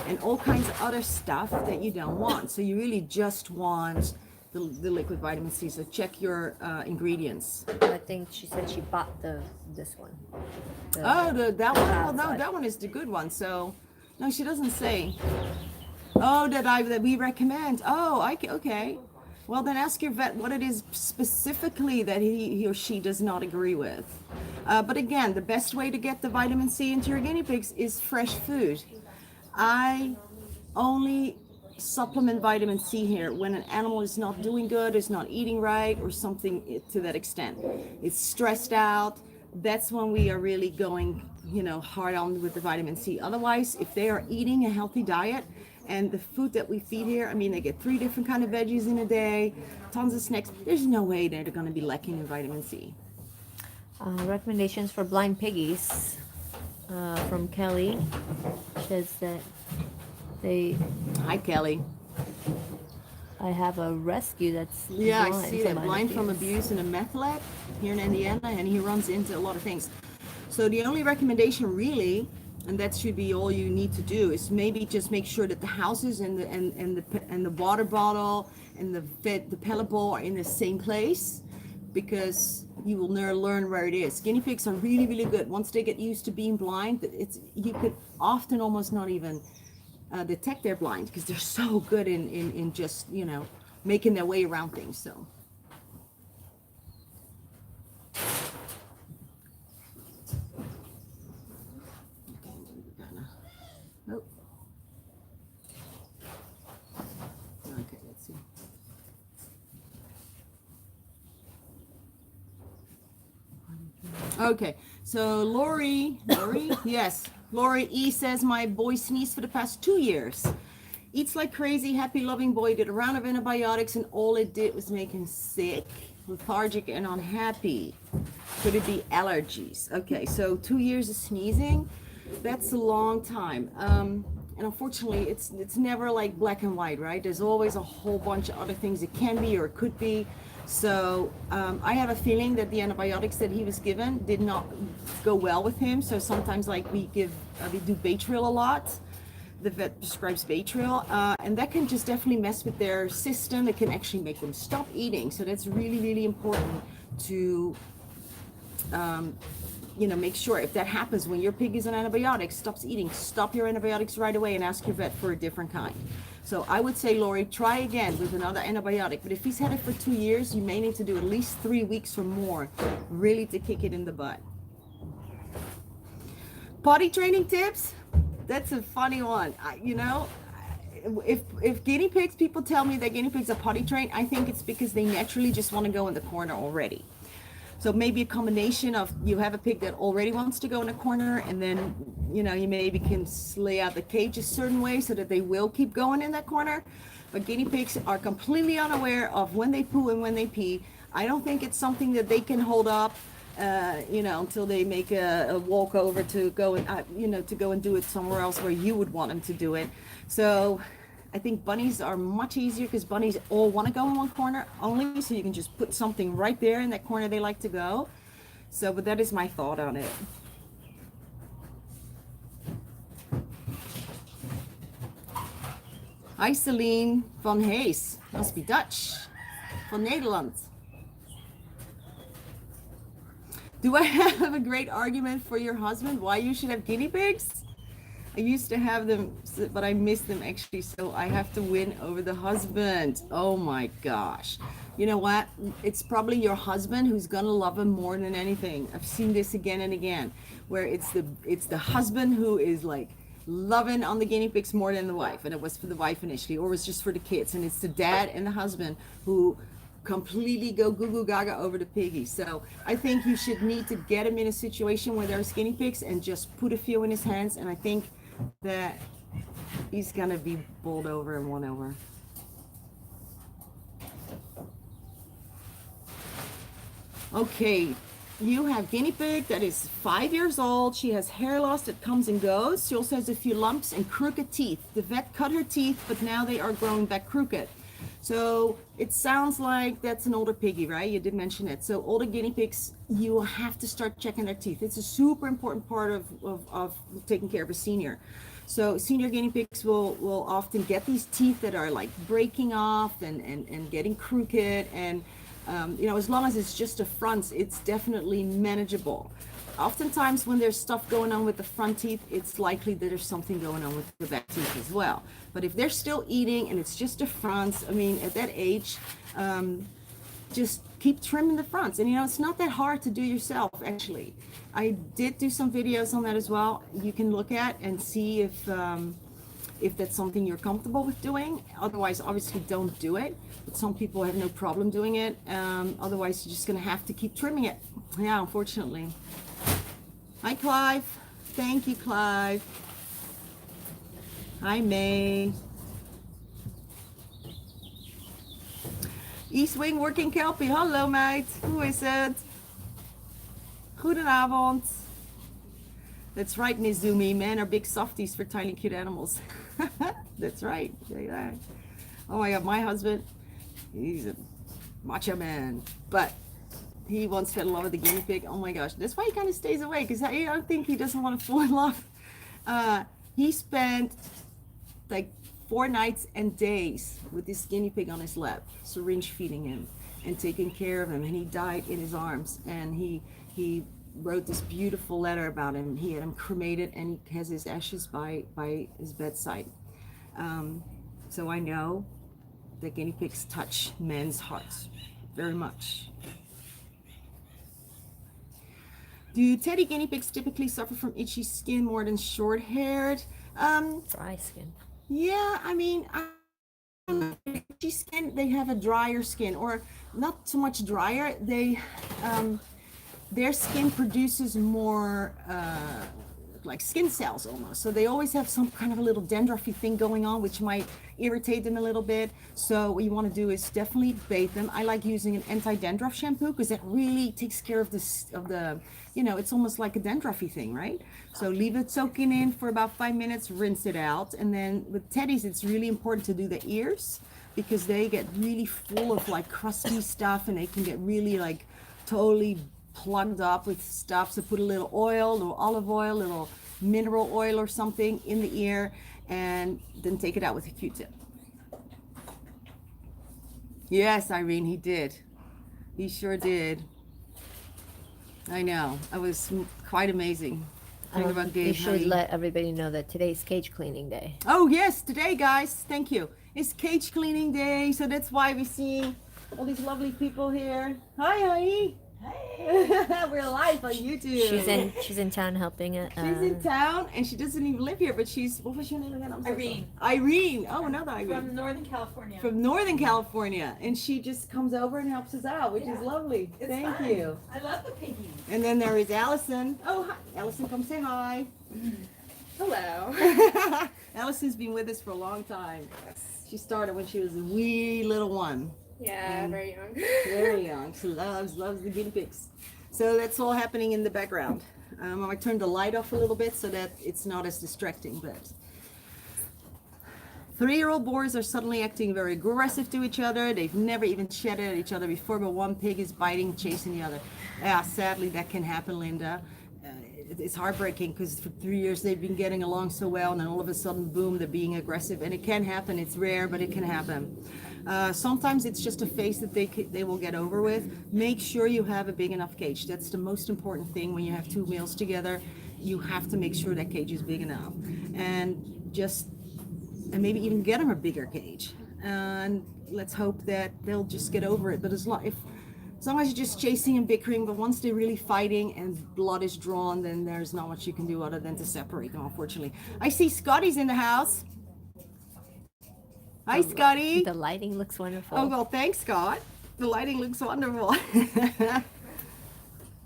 B: and all kinds of other stuff that you don't want. So you really just want the liquid vitamin C. So check your ingredients.
C: I think she said she bought this one.
B: That one? Well, no, that one is the good one. So no, she doesn't say. Oh, that we recommend. Oh, okay. Well, then ask your vet what it is specifically that he or she does not agree with. But again, the best way to get the vitamin C into your guinea pigs is fresh food. I only supplement vitamin C here when an animal is not doing good, is not eating right, or something to that extent. It's stressed out. That's when we are really going, hard on with the vitamin C. Otherwise, if they are eating a healthy diet, And the food that we feed here, I mean, they get 3 different kind of veggies in a day, tons of snacks. There's no way they're going to be lacking in vitamin C.
C: Recommendations for blind piggies from Kelly. Says that
B: Hi, Kelly.
C: I have a rescue that's
B: Yeah, I
C: blind,
B: see that. Blind from abuse in a meth lab here in Indiana, and he runs into a lot of things. So the only recommendation really, and that should be all you need to do, is maybe just make sure that the houses and the water bottle and the pellet bowl are in the same place, because you will never learn where it is. Guinea pigs are really, really good. Once they get used to being blind, you could often almost not even detect they're blind, because they're so good in just, making their way around things. So oh. Okay, let's see. Okay, so Lori, yes, Lori E says, my boy sneezed for the past 2 years. Eats like crazy, happy, loving boy, did a round of antibiotics, and all it did was make him sick, lethargic, and unhappy. Could it be allergies? Okay, so 2 years of sneezing, that's a long time. And unfortunately, it's never like black and white, right? There's always a whole bunch of other things it can be or it could be. So I have a feeling that the antibiotics that he was given did not go well with him. So sometimes, like, we do Baytril a lot. The vet prescribes Baytril, and that can just definitely mess with their system. It can actually make them stop eating. So that's really, really important to make sure if that happens when your pig is on antibiotics, stops eating, stop your antibiotics right away and ask your vet for a different kind. So I would say, Lori, try again with another antibiotic. But if he's had it for 2 years, you may need to do at least 3 weeks or more, really, to kick it in the butt. Potty training tips? That's a funny one. If guinea pigs, people tell me that guinea pigs are potty trained, I think it's because they naturally just want to go in the corner already. So maybe a combination of, you have a pig that already wants to go in a corner, and then, you maybe can lay out the cage a certain way so that they will keep going in that corner. But guinea pigs are completely unaware of when they poo and when they pee. I don't think it's something that they can hold up, until they make a walk over to go and, to go and do it somewhere else where you would want them to do it. So I think bunnies are much easier, because bunnies all want to go in one corner only, so you can just put something right there in that corner they like to go. So, but that is my thought on it. Hi, Celine van Hees. Must be Dutch. Van Nederland. Do I have a great argument for your husband why you should have guinea pigs? I used to have them, but I miss them actually, so I have to win over the husband. Oh my gosh. You know what? It's probably your husband who's gonna love him more than anything. I've seen this again and again, where it's the husband who is like loving on the guinea pigs more than the wife, and it was for the wife initially, or it was just for the kids, and it's the dad and the husband who completely go goo goo gaga over the piggy. So I think you should need to get him in a situation where there's guinea pigs and just put a few in his hands, and I think that he's gonna be bowled over and won over. Okay, you have guinea pig that is 5 years old. She has hair loss that comes and goes. She also has a few lumps and crooked teeth. The vet cut her teeth, but now they are growing back crooked. So it sounds like that's an older piggy, right? You did mention it. So older guinea pigs, you have to start checking their teeth. It's a super important part of taking care of a senior. So senior guinea pigs will often get these teeth that are like breaking off and getting crooked. And, as long as it's just a front, it's definitely manageable. Oftentimes when there's stuff going on with the front teeth, it's likely that there's something going on with the back teeth as well. But if they're still eating and it's just a front, I mean, at that age, just keep trimming the fronts. And it's not that hard to do yourself, actually. I did do some videos on that as well. You can look at and see if that's something you're comfortable with doing. Otherwise, obviously don't do it. But some people have no problem doing it. Otherwise, you're just gonna have to keep trimming it. Yeah, unfortunately. Hi, Clive. Thank you, Clive. Hi, May. East Wing Working Kelpie. Hallo meid, hoe is het? Goedenavond. That's right, Nizumi. Men are big softies for tiny cute animals. That's right. Yeah. Oh my god, my husband, he's a macho man. But he once fell in love with the guinea pig. Oh my gosh. That's why he kind of stays away, because I don't think he doesn't want to fall in love. He spent like 4 nights and days with this guinea pig on his lap, syringe feeding him and taking care of him, and he died in his arms. And he wrote this beautiful letter about him. He had him cremated, and he has his ashes by his bedside. So I know that guinea pigs touch men's hearts very much. Do teddy guinea pigs typically suffer from itchy skin more than short-haired?
C: Dry skin.
B: Yeah, I mean, itchy skin, they have a drier skin, or not so much drier. Their skin produces more like skin cells almost. So they always have some kind of a little dandruffy thing going on, which might irritate them a little bit. So what you want to do is definitely bathe them. I like using an anti-dandruff shampoo because that really takes care of the, you know, it's almost like a dandruffy thing, right? So leave it soaking in for about 5 minutes, rinse it out. And then with teddies, it's really important to do the ears because they get really full of like crusty stuff, and they can get really like totally plugged up with stuff. So put a little oil, a little olive oil, a little mineral oil or something in the ear, and then take it out with a Q-tip. Yes, Irene, he did. He sure did. I know. It was quite amazing.
C: You should let everybody know that today's cage cleaning day.
B: Oh yes, today, guys. Thank you. It's cage cleaning day, so that's why we see all these lovely people here. Hi, Hai. Hey. We're live on YouTube.
C: She's in town helping it.
B: She's in town, and she doesn't even live here, but she's, what was your name again?
D: Irene.
B: Irene. Oh, another Irene.
D: From Northern California.
B: From Northern California, and she just comes over and helps us out, which is lovely. Thank
D: fun.
B: you.
D: I love the piggies.
B: And then there is Allison. Oh, hi. Allison, come say hi.
A: Hello.
B: Allison's been with us for a long time. She started when she was a wee little one.
A: Yeah, very young.
B: Very young. She loves the guinea pigs. So that's all happening in the background. I turned the light off a little bit so that it's not as distracting. But 3-year-old boars are suddenly acting very aggressive to each other. They've never even shedded at each other before, but one pig is biting, chasing the other. Yeah, sadly that can happen, Linda. It's heartbreaking because for 3 years they've been getting along so well, and then all of a sudden, boom, they're being aggressive. And it can happen. It's rare, but it can happen. Sometimes it's just a phase that they will get over with. Make sure you have a big enough cage. That's the most important thing when you have 2 males together. You have to make sure that cage is big enough, and maybe even get them a bigger cage. And let's hope that they'll just get over it. But as long as you're just chasing and bickering, but once they're really fighting and blood is drawn, then there's not much you can do other than to separate them, unfortunately. I see Scotty's in the house. Hi, Scotty.
C: The lighting looks wonderful.
B: Oh, well, thanks, Scott. The lighting looks wonderful.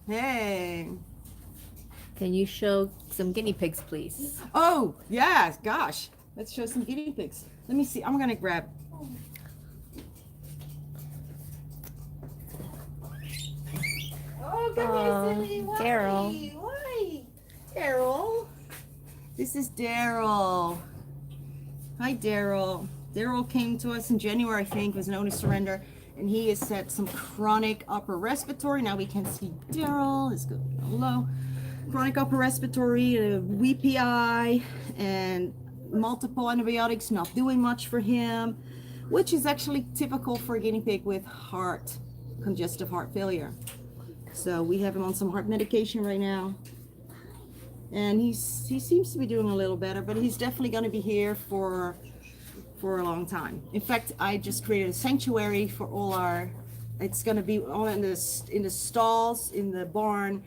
B: Hey.
C: Can you show some guinea pigs, please?
B: Oh, yeah, gosh. Let's show some guinea pigs. Let me see. I'm going to grab.
A: Oh, come here, silly.
C: Daryl.
A: Why?
B: Daryl. This is Daryl. Hi, Daryl. Daryl came to us in January, I think, was known as surrender, and he has had some chronic upper respiratory. Now we can see Daryl. Let's go low. Chronic upper respiratory, WPI, and multiple antibiotics not doing much for him, which is actually typical for a guinea pig with congestive heart failure. So we have him on some heart medication right now, and he seems to be doing a little better, but he's definitely going to be here for a long time. In fact, I just created a sanctuary for all it's going to be all in the stalls in the barn.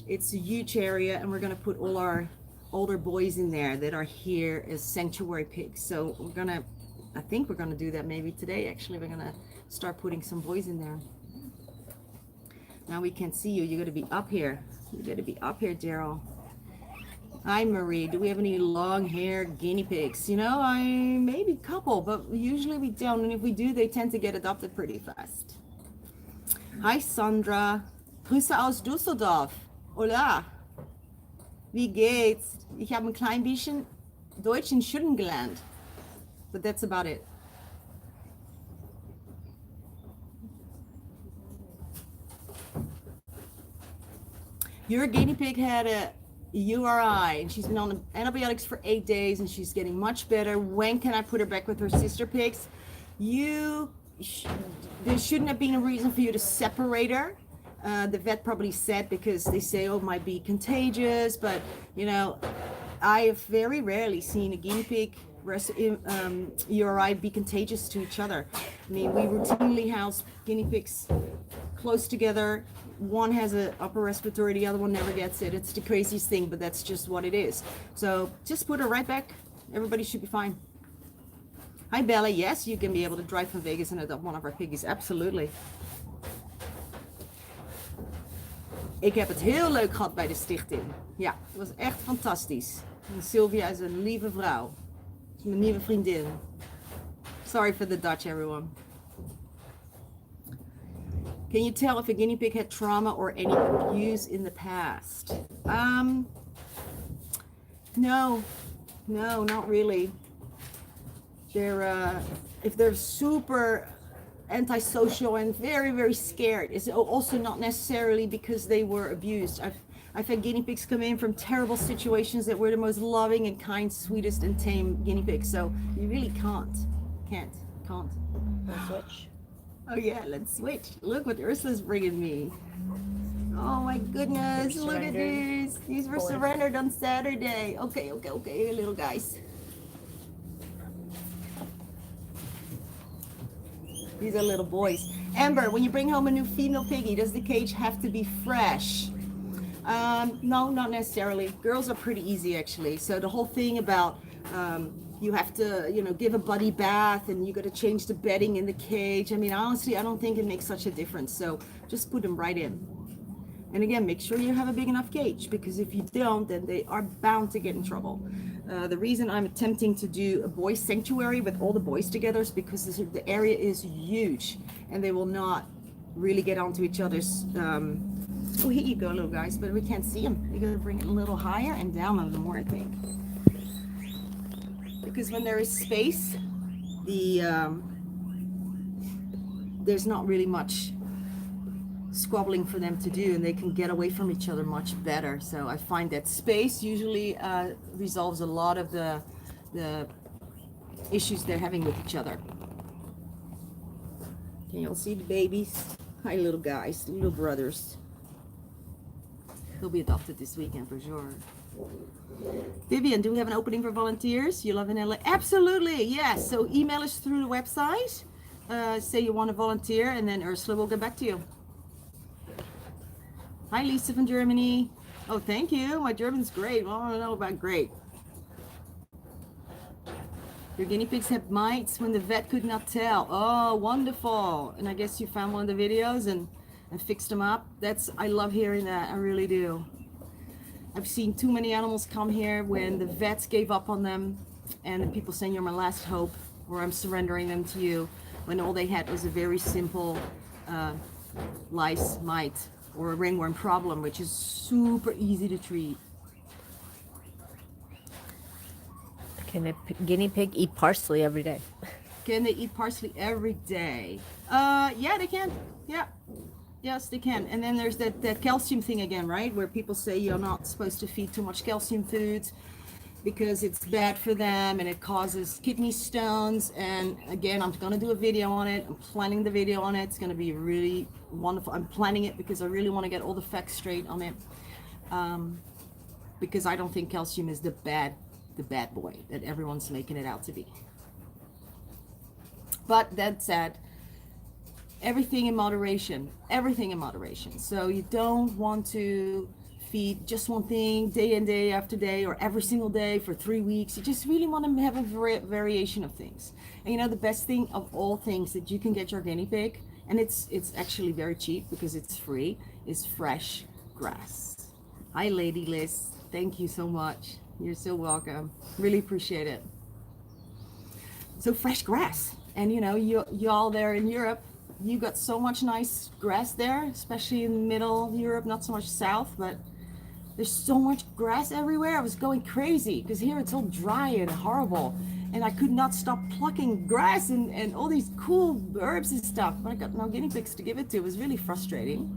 B: It's a huge area, and we're going to put all our older boys in there that are here as sanctuary pigs. So I think we're going to do that maybe today. Actually, we're going to start putting some boys in there. Now we can see you. You're going to be up here. You're going to be up here, Daryl. Hi Marie, do we have any long-haired guinea pigs? You know, I maybe a couple, but usually we don't. And if we do, they tend to get adopted pretty fast. Hi Sandra, Grüße aus Düsseldorf. Hola, wie geht's? Ich habe ein klein bisschen Deutsch in Schulen gelernt, but that's about it. Your guinea pig had a URI and she's been on antibiotics for 8 days and she's getting much better. When can I put her back with her sister pigs? There shouldn't have been a reason for you to separate her. The vet probably said because they say, oh, it might be contagious, but you know, I have very rarely seen a guinea pig URI be contagious to each other. I mean, we routinely house guinea pigs close together. One has an upper respiratory, the other one never gets it. It's the craziest thing, but that's just what it is. So just put her right back. Everybody should be fine. Hi Bella, yes, you can be able to drive from Vegas and adopt one of our piggies. Absolutely. Ik heb het heel leuk gehad bij de stichting. Ja, het was echt fantastisch. En Sylvia is een lieve vrouw. Is mijn nieuwe vriendin. Sorry for the Dutch, everyone. Can you tell if a guinea pig had trauma or any abuse in the past? No, not really. If they're super antisocial and very, very scared, it's also not necessarily because they were abused. I've had guinea pigs come in from terrible situations that were the most loving and kind, sweetest and tame guinea pigs. So you really can't.
C: We'll switch.
B: Oh yeah, let's switch. Look what Ursula's bringing me. Oh my goodness, look at these. These were surrendered on Saturday. Okay, little guys. These are little boys. Amber, when you bring home a new female piggy, does the cage have to be fresh? No, not necessarily. Girls are pretty easy actually. So the whole thing about you have to, give a buddy bath and you got to change the bedding in the cage. I mean, honestly, I don't think it makes such a difference. So just put them right in. And again, make sure you have a big enough cage because if you don't, then they are bound to get in trouble. The reason I'm attempting to do a boys sanctuary with all the boys together is because the area is huge and they will not really get onto each other's. Oh, here you go, little guys, but we can't see them. You're going to bring it a little higher and down a little more, I think. Because when there is space, there's not really much squabbling for them to do and they can get away from each other much better. So I find that space usually resolves a lot of the issues they're having with each other. Can you all see the babies? Hi little guys, little brothers. They'll be adopted this weekend for sure. Vivian, do we have an opening for volunteers? You live in LA? Absolutely, yes. So email us through the website. Say you want to volunteer and then Ursula will get back to you. Hi Lisa from Germany. Oh, thank you. My German's great. Well, I don't know about great. Your guinea pigs have mites when the vet could not tell. Oh, wonderful. And I guess you found one of the videos and fixed them up. I love hearing that. I really do. I've seen too many animals come here when the vets gave up on them and the people saying you're my last hope or I'm surrendering them to you when all they had was a very simple lice, mite, or a ringworm problem, which is super easy to treat.
C: Can a guinea pig eat parsley every day?
B: Can they eat parsley every day? Yeah, they can. Yeah. Yes, they can. And then there's that calcium thing again, right? Where people say you're not supposed to feed too much calcium foods because it's bad for them and it causes kidney stones. And again, I'm going to do a video on it. I'm planning the video on it. It's going to be really wonderful. I'm planning it because I really want to get all the facts straight on it. Because I don't think calcium is the bad boy that everyone's making it out to be. But that said, everything in moderation. So you don't want to feed just one thing day in, day after day, or every single day for 3 weeks. You just really want to have a variation of things. And the best thing of all things that you can get your guinea pig, and it's actually very cheap because it's free, is fresh grass. Hi, Lady Liz. Thank you so much. You're so welcome. Really appreciate it. So fresh grass. And you know, y'all there in Europe, you got so much nice grass there, especially in middle Europe, not so much south, but there's so much grass everywhere. I was going crazy because here it's all dry and horrible. And I could not stop plucking grass and all these cool herbs and stuff. But I got no guinea pigs to give it to. It was really frustrating.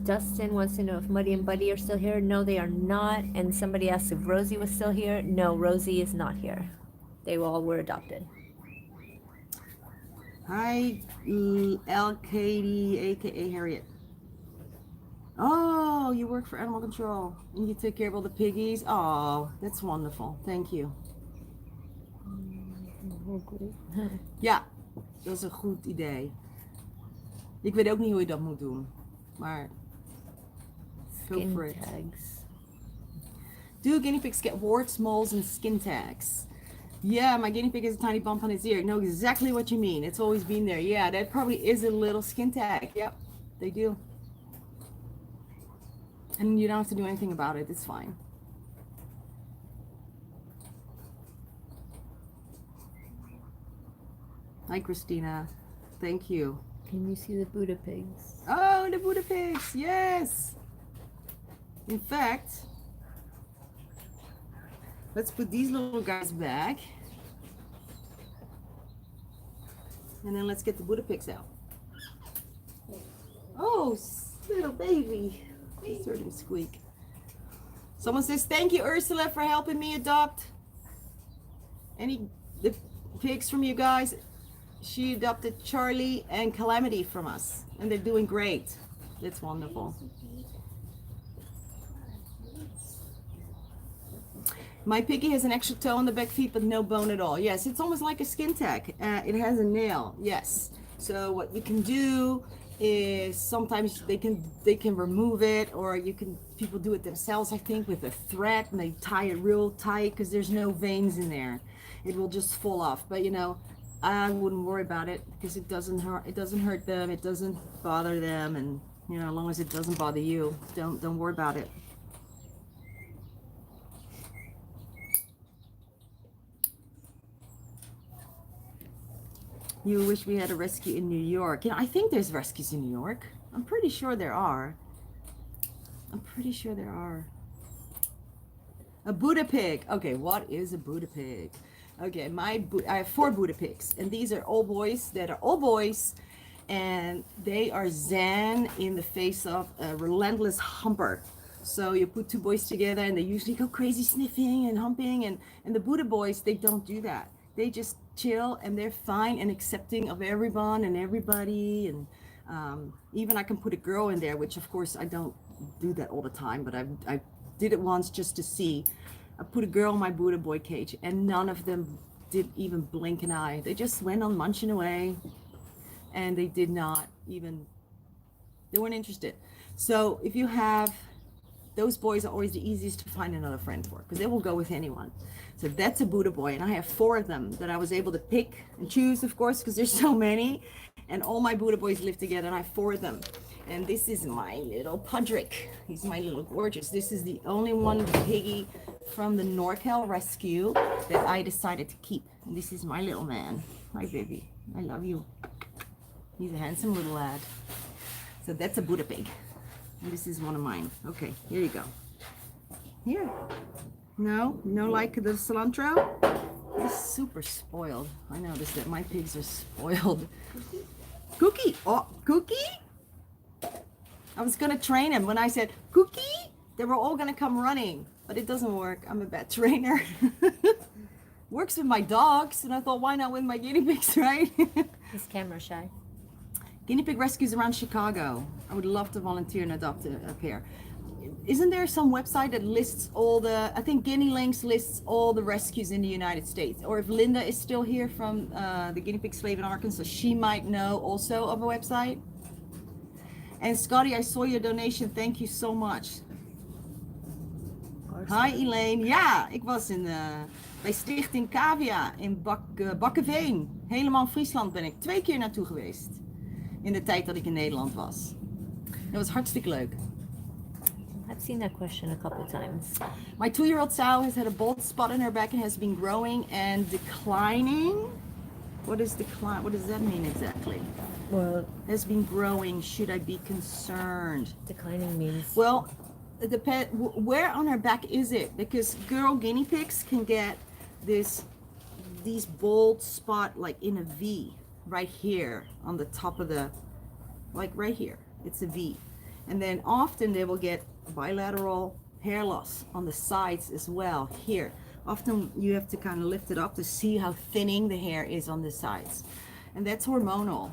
C: Dustin wants to know if Muddy and Buddy are still here. No, they are not. And somebody asked if Rosie was still here. No, Rosie is not here. They all were adopted.
B: Hi, LKD, aka Harriet. Oh, you work for animal control and you take care of all the piggies. Oh, that's wonderful. Thank you. Ja, dat is een goed idee. Ik weet ook niet hoe je dat moet doen, maar go
C: Skin
B: for it.
C: tags.
B: Do guinea pigs get warts, moles, and skin tags? Yeah, my guinea pig has a tiny bump on its ear. I know exactly what you mean. It's always been there. Yeah, that probably is a little skin tag. Yep, they do. And you don't have to do anything about it. It's fine. Hi, Christina. Thank you.
C: Can you see the Buddha pigs?
B: Oh, the Buddha pigs. Yes. In fact, let's put these little guys back. And then let's get the Buddha pigs out. Oh, little baby. Just heard him squeak. Someone says, thank you, Ursula, for helping me adopt the pigs from you guys. She adopted Charlie and Calamity from us, and they're doing great. That's wonderful. My piggy has an extra toe on the back feet, but no bone at all. Yes, it's almost like a skin tag. It has a nail. Yes. So what you can do is sometimes they can remove it, or people do it themselves, I think, with a thread, and they tie it real tight because there's no veins in there. It will just fall off. But you know, I wouldn't worry about it because it doesn't hurt them, it doesn't bother them, and you know, as long as it doesn't bother you, don't worry about it. You wish we had a rescue in New York. You know, I think there's rescues in New York. I'm pretty sure there are. A Buddha pig. Okay, what is a Buddha pig? Okay, I have 4 Buddha pigs, and these are all boys that are all boys, and they are zen in the face of a relentless humper. So you put 2 boys together, and they usually go crazy sniffing and humping, and the Buddha boys, they don't do that. They just chill, and they're fine and accepting of everyone and everybody, and even I can put a girl in there, which of course I don't do that all the time, but I did it once just to see. I put a girl in my Buddha boy cage, and none of them did even blink an eye. They just went on munching away, and they weren't interested. So if you have, those boys are always the easiest to find another friend for, because they will go with anyone. So that's a Buddha boy, and I have 4 of them that I was able to pick and choose, of course, because there's so many, and all my Buddha boys live together, and I have 4 of them. And this is my little Pudrick. He's my little gorgeous. This is the only one piggy from the NorCal rescue that I decided to keep. And this is my little man. Hi, baby. I love you. He's a handsome little lad. So that's a Buddha pig. And this is one of mine. Okay, here you go. Here. No like the cilantro? He's super spoiled. I noticed that my pigs are spoiled. Cookie. Oh, Cookie? I was gonna train him. When I said Cookie, they were all gonna come running, but it doesn't work. I'm a bad trainer. Works with my dogs, and I thought, why not with my guinea pigs, right?
C: He's camera shy.
B: Guinea pig rescues around Chicago. I would love to volunteer and adopt a pair. Isn't there some website that lists all the, I think Guinea Links lists all the rescues in the United States. Or if Linda is still here from the Guinea Pig Slave in Arkansas, she might know also of a website. And Scotty, I saw your donation. Thank you so much. Hi Elaine. Ja, ik was bij Stichting Cavia in Bakkeveen. Helemaal in Friesland ben ik 2 keer naartoe geweest. In de tijd dat ik in Nederland was. Dat was hartstikke leuk.
C: Have I've seen that question a couple times.
B: My 2-year-old sow has had a bald spot on her back and has been growing and declining. What is decline? What does that mean exactly?
C: Well,
B: Has been growing. Should I be concerned?
C: declining means.
B: Well, it depends. Where on her back is it? Because girl guinea pigs can get these bald spot like in a V right here on the top of the, like right here. It's a V, and then often they will get bilateral hair loss on the sides as well. Here, often you have to kind of lift it up to see how thinning the hair is on the sides, and that's hormonal.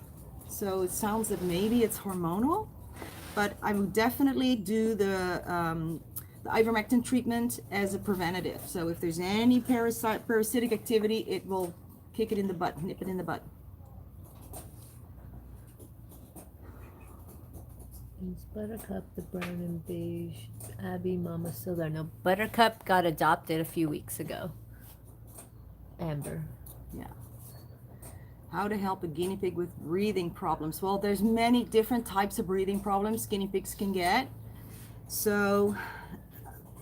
B: So it sounds that maybe it's hormonal, but I would definitely do the ivermectin treatment as a preventative. So if there's any parasitic activity, it will kick it in the butt, nip it in the butt.
C: Is Buttercup the brown and beige? Abby, Mama still there. No, Buttercup got adopted a few weeks ago. Amber.
B: Yeah. How to help a guinea pig with breathing problems? Well, there's many different types of breathing problems guinea pigs can get. So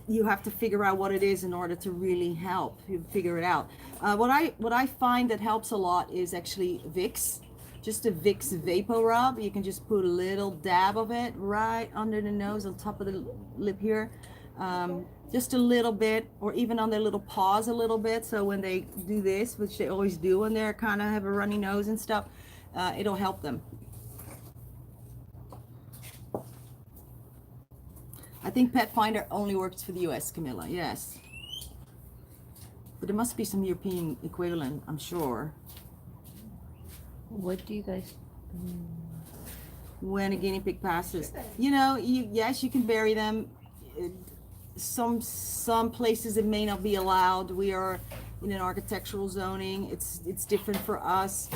B: you have to figure out what it is in order to really help you figure it out. What I find that helps a lot is actually Vicks. Just a Vicks Vapor Rub. You can just put a little dab of it right under the nose on top of the lip here. Just a little bit, or even on their little paws a little bit. So when they do this, which they always do when they're kind of have a runny nose and stuff, it'll help them. I think Pet Finder only works for the US, Camilla. Yes. But there must be some European equivalent, I'm sure.
C: What do you guys?
B: When a guinea pig passes, you know, yes, you can bury them. Some places it may not be allowed. We are in an architectural zoning. It's different for us.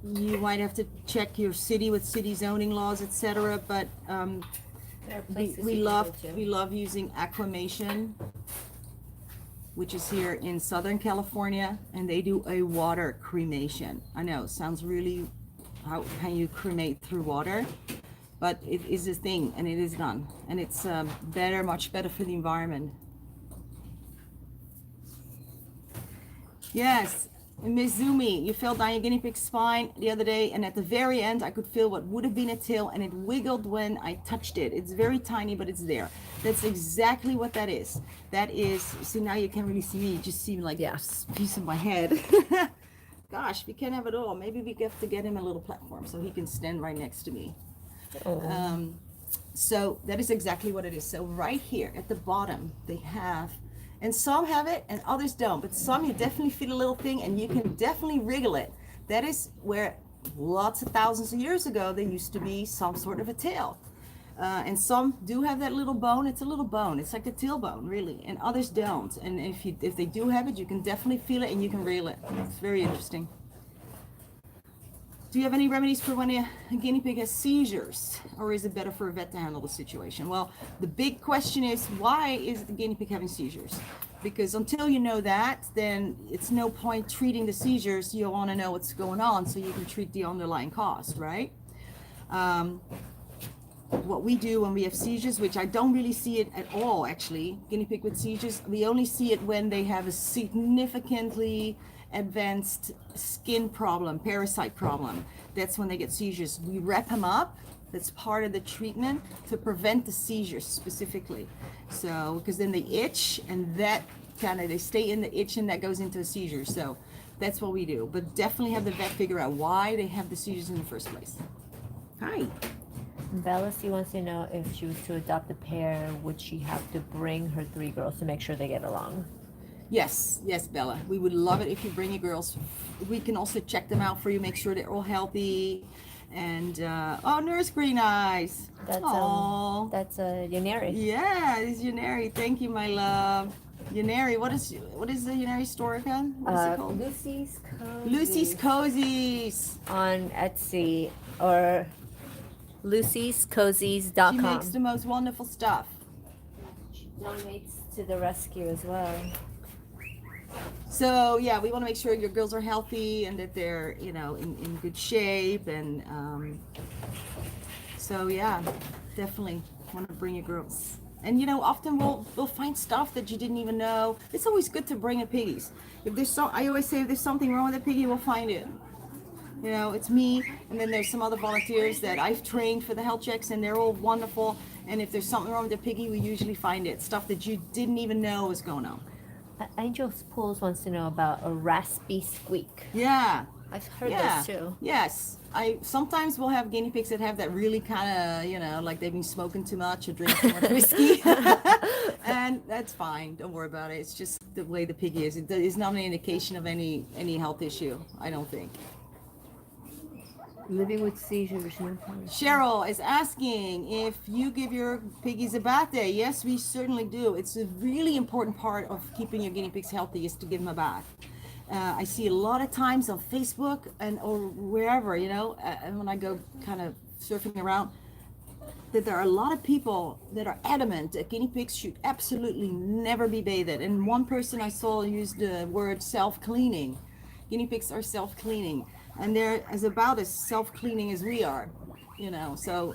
B: You might have to check your city with city zoning laws, etc. But we love using aquamation, which is here in Southern California, and they do a water cremation. I know, sounds really how you cremate through water, but it is a thing, and it is done, and it's better, much better for the environment. Yes, Miss Zumi, you fell down your guinea pig's spine the other day, and at the very end, I could feel what would have been a tail, and it wiggled when I touched it. It's very tiny, but it's there. That's exactly what that is. That is, see, now you can't really see me. You just see like a piece of my head. Gosh, we can't have it all. Maybe we have to get him a little platform so he can stand right next to me.
C: Oh.
B: So that is exactly what it is. So right here at the bottom, they have, and some have it and others don't, but some you definitely feel a little thing and you can definitely wriggle it. That is where lots of thousands of years ago, there used to be some sort of a tail. And some do have that little bone. It's a little bone. It's like a tailbone, really. And others don't. And if they do have it, you can definitely feel it and you can wriggle it. It's very interesting. Do you have any remedies for when a guinea pig has seizures? Or is it better for a vet to handle the situation? Well, the big question is, why is the guinea pig having seizures? Because until you know that, then it's no point treating the seizures. You want to know what's going on so you can treat the underlying cause, right? What we do when we have seizures, which I don't really see it at all, actually, guinea pig with seizures, we only see it when they have a significantly advanced skin problem, parasite problem. That's when they get seizures. We wrap them up. That's part of the treatment to prevent the seizures specifically. So, because then they itch, and that kind of, they stay in the itch, and that goes into a seizure. So that's what we do. But definitely have the vet figure out why they have the seizures in the first place. Hi.
C: Bellasy wants to know if she was to adopt a pair, would she have to bring her 3 girls to make sure they get along?
B: Yes, Bella. We would love it if you bring your girls. We can also check them out for you, make sure they're all healthy. And oh, Nurse Green Eyes.
C: That's Yaneri.
B: Yeah, it's Yaneri. Thank you, my love. Yaneri, what is the Yaneri store again? What is it called?
C: Lucy's Cozy.
B: Lucy's Cozies
C: On Etsy or lucy'scozies.com.
B: She makes the most wonderful stuff.
C: She donates to the rescue as well.
B: So yeah, we want to make sure your girls are healthy and that they're, you know, in good shape, and so yeah, definitely want to bring your girls. And you know, often we'll find stuff that you didn't even know. It's always good to bring a piggies. If there's I always say if there's something wrong with a piggy, we'll find it. You know, it's me, and then there's some other volunteers that I've trained for the health checks, and they're all wonderful. And if there's something wrong with the piggy, we usually find it. Stuff that you didn't even know was going on.
C: Angel Pools wants to know about a raspy squeak.
B: Yeah.
C: I've heard
B: Yeah.
C: this too.
B: Yes. I sometimes we'll have guinea pigs that have that really kind of, you know, like they've been smoking too much or drinking too much whiskey. And that's fine. Don't worry about it. It's just the way the piggy is. It is not an indication of any health issue, I don't think.
C: Living with seizures.
B: Cheryl is asking if you give your piggies a bath day. Yes, we certainly do. It's a really important part of keeping your guinea pigs healthy is to give them a bath. I see a lot of times on Facebook and or wherever, you know, and when I go kind of surfing around, that there are a lot of people that are adamant that guinea pigs should absolutely never be bathed. And one person I saw used the word self-cleaning. Guinea pigs are self-cleaning, and they're about as self-cleaning as we are, you know, so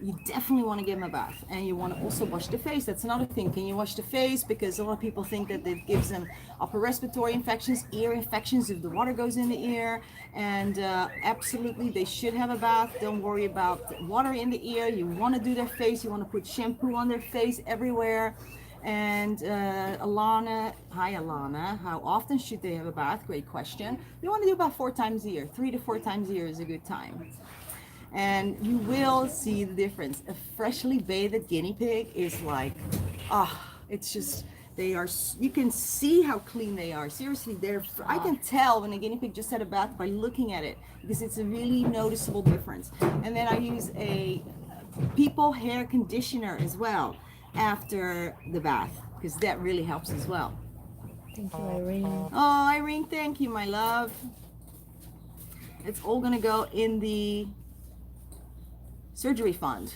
B: you definitely want to give them a bath. And you want to also wash the face. That's another thing. Can you wash the face? Because a lot of people think that it gives them upper respiratory infections, ear infections if the water goes in the ear. And absolutely, they should have a bath. Don't worry about water in the ear. You want to do their face. You want to put shampoo on their face everywhere. And Alana, hi Alana, how often should they have a bath? Great question. You want to do about 4 times a year. 3 to 4 times a year is a good time. And you will see the difference. A freshly bathed guinea pig is like, it's just, they are, you can see how clean they are. Seriously, I can tell when a guinea pig just had a bath by looking at it, because it's a really noticeable difference. And then I use a people hair conditioner as well after the bath, because that really helps as well.
C: Thank you, Irene.
B: Oh, Irene, thank you, my love. It's all gonna go in the surgery fund.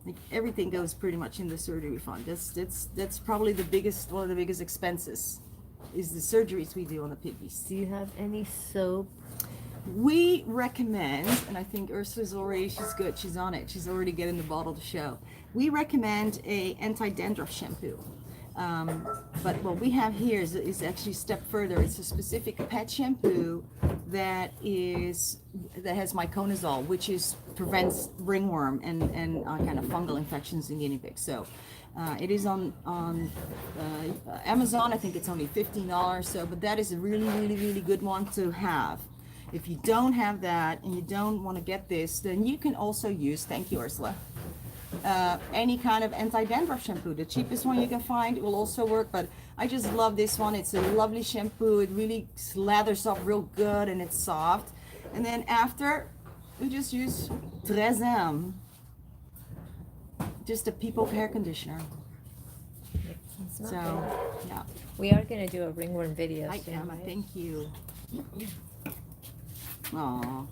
B: Like everything goes pretty much in the surgery fund. That's probably one of the biggest expenses is the surgeries we do on the piggies.
C: Do you have any soap?
B: We recommend, and I think Ursula's already, she's good, she's on it. She's already getting the bottle to show. We recommend a anti-dandruff shampoo. But what we have here is actually a step further. It's a specific pet shampoo that has miconazole, which prevents ringworm and kind of fungal infections in guinea pigs. So it is on Amazon. I think it's only $15. So, but that is a really, really, really good one to have. If you don't have that and you don't want to get this, then you can also use, thank you, Ursula, any kind of anti-dandruff shampoo. The cheapest one you can find, it will also work, but I just love this one. It's a lovely shampoo. It really lathers up real good and it's soft. And then after, we just use Trezem, just a people hair conditioner. So, yeah.
C: We are going to do a ringworm video
B: Hi,
C: soon.
B: Emma. Thank you. Oh,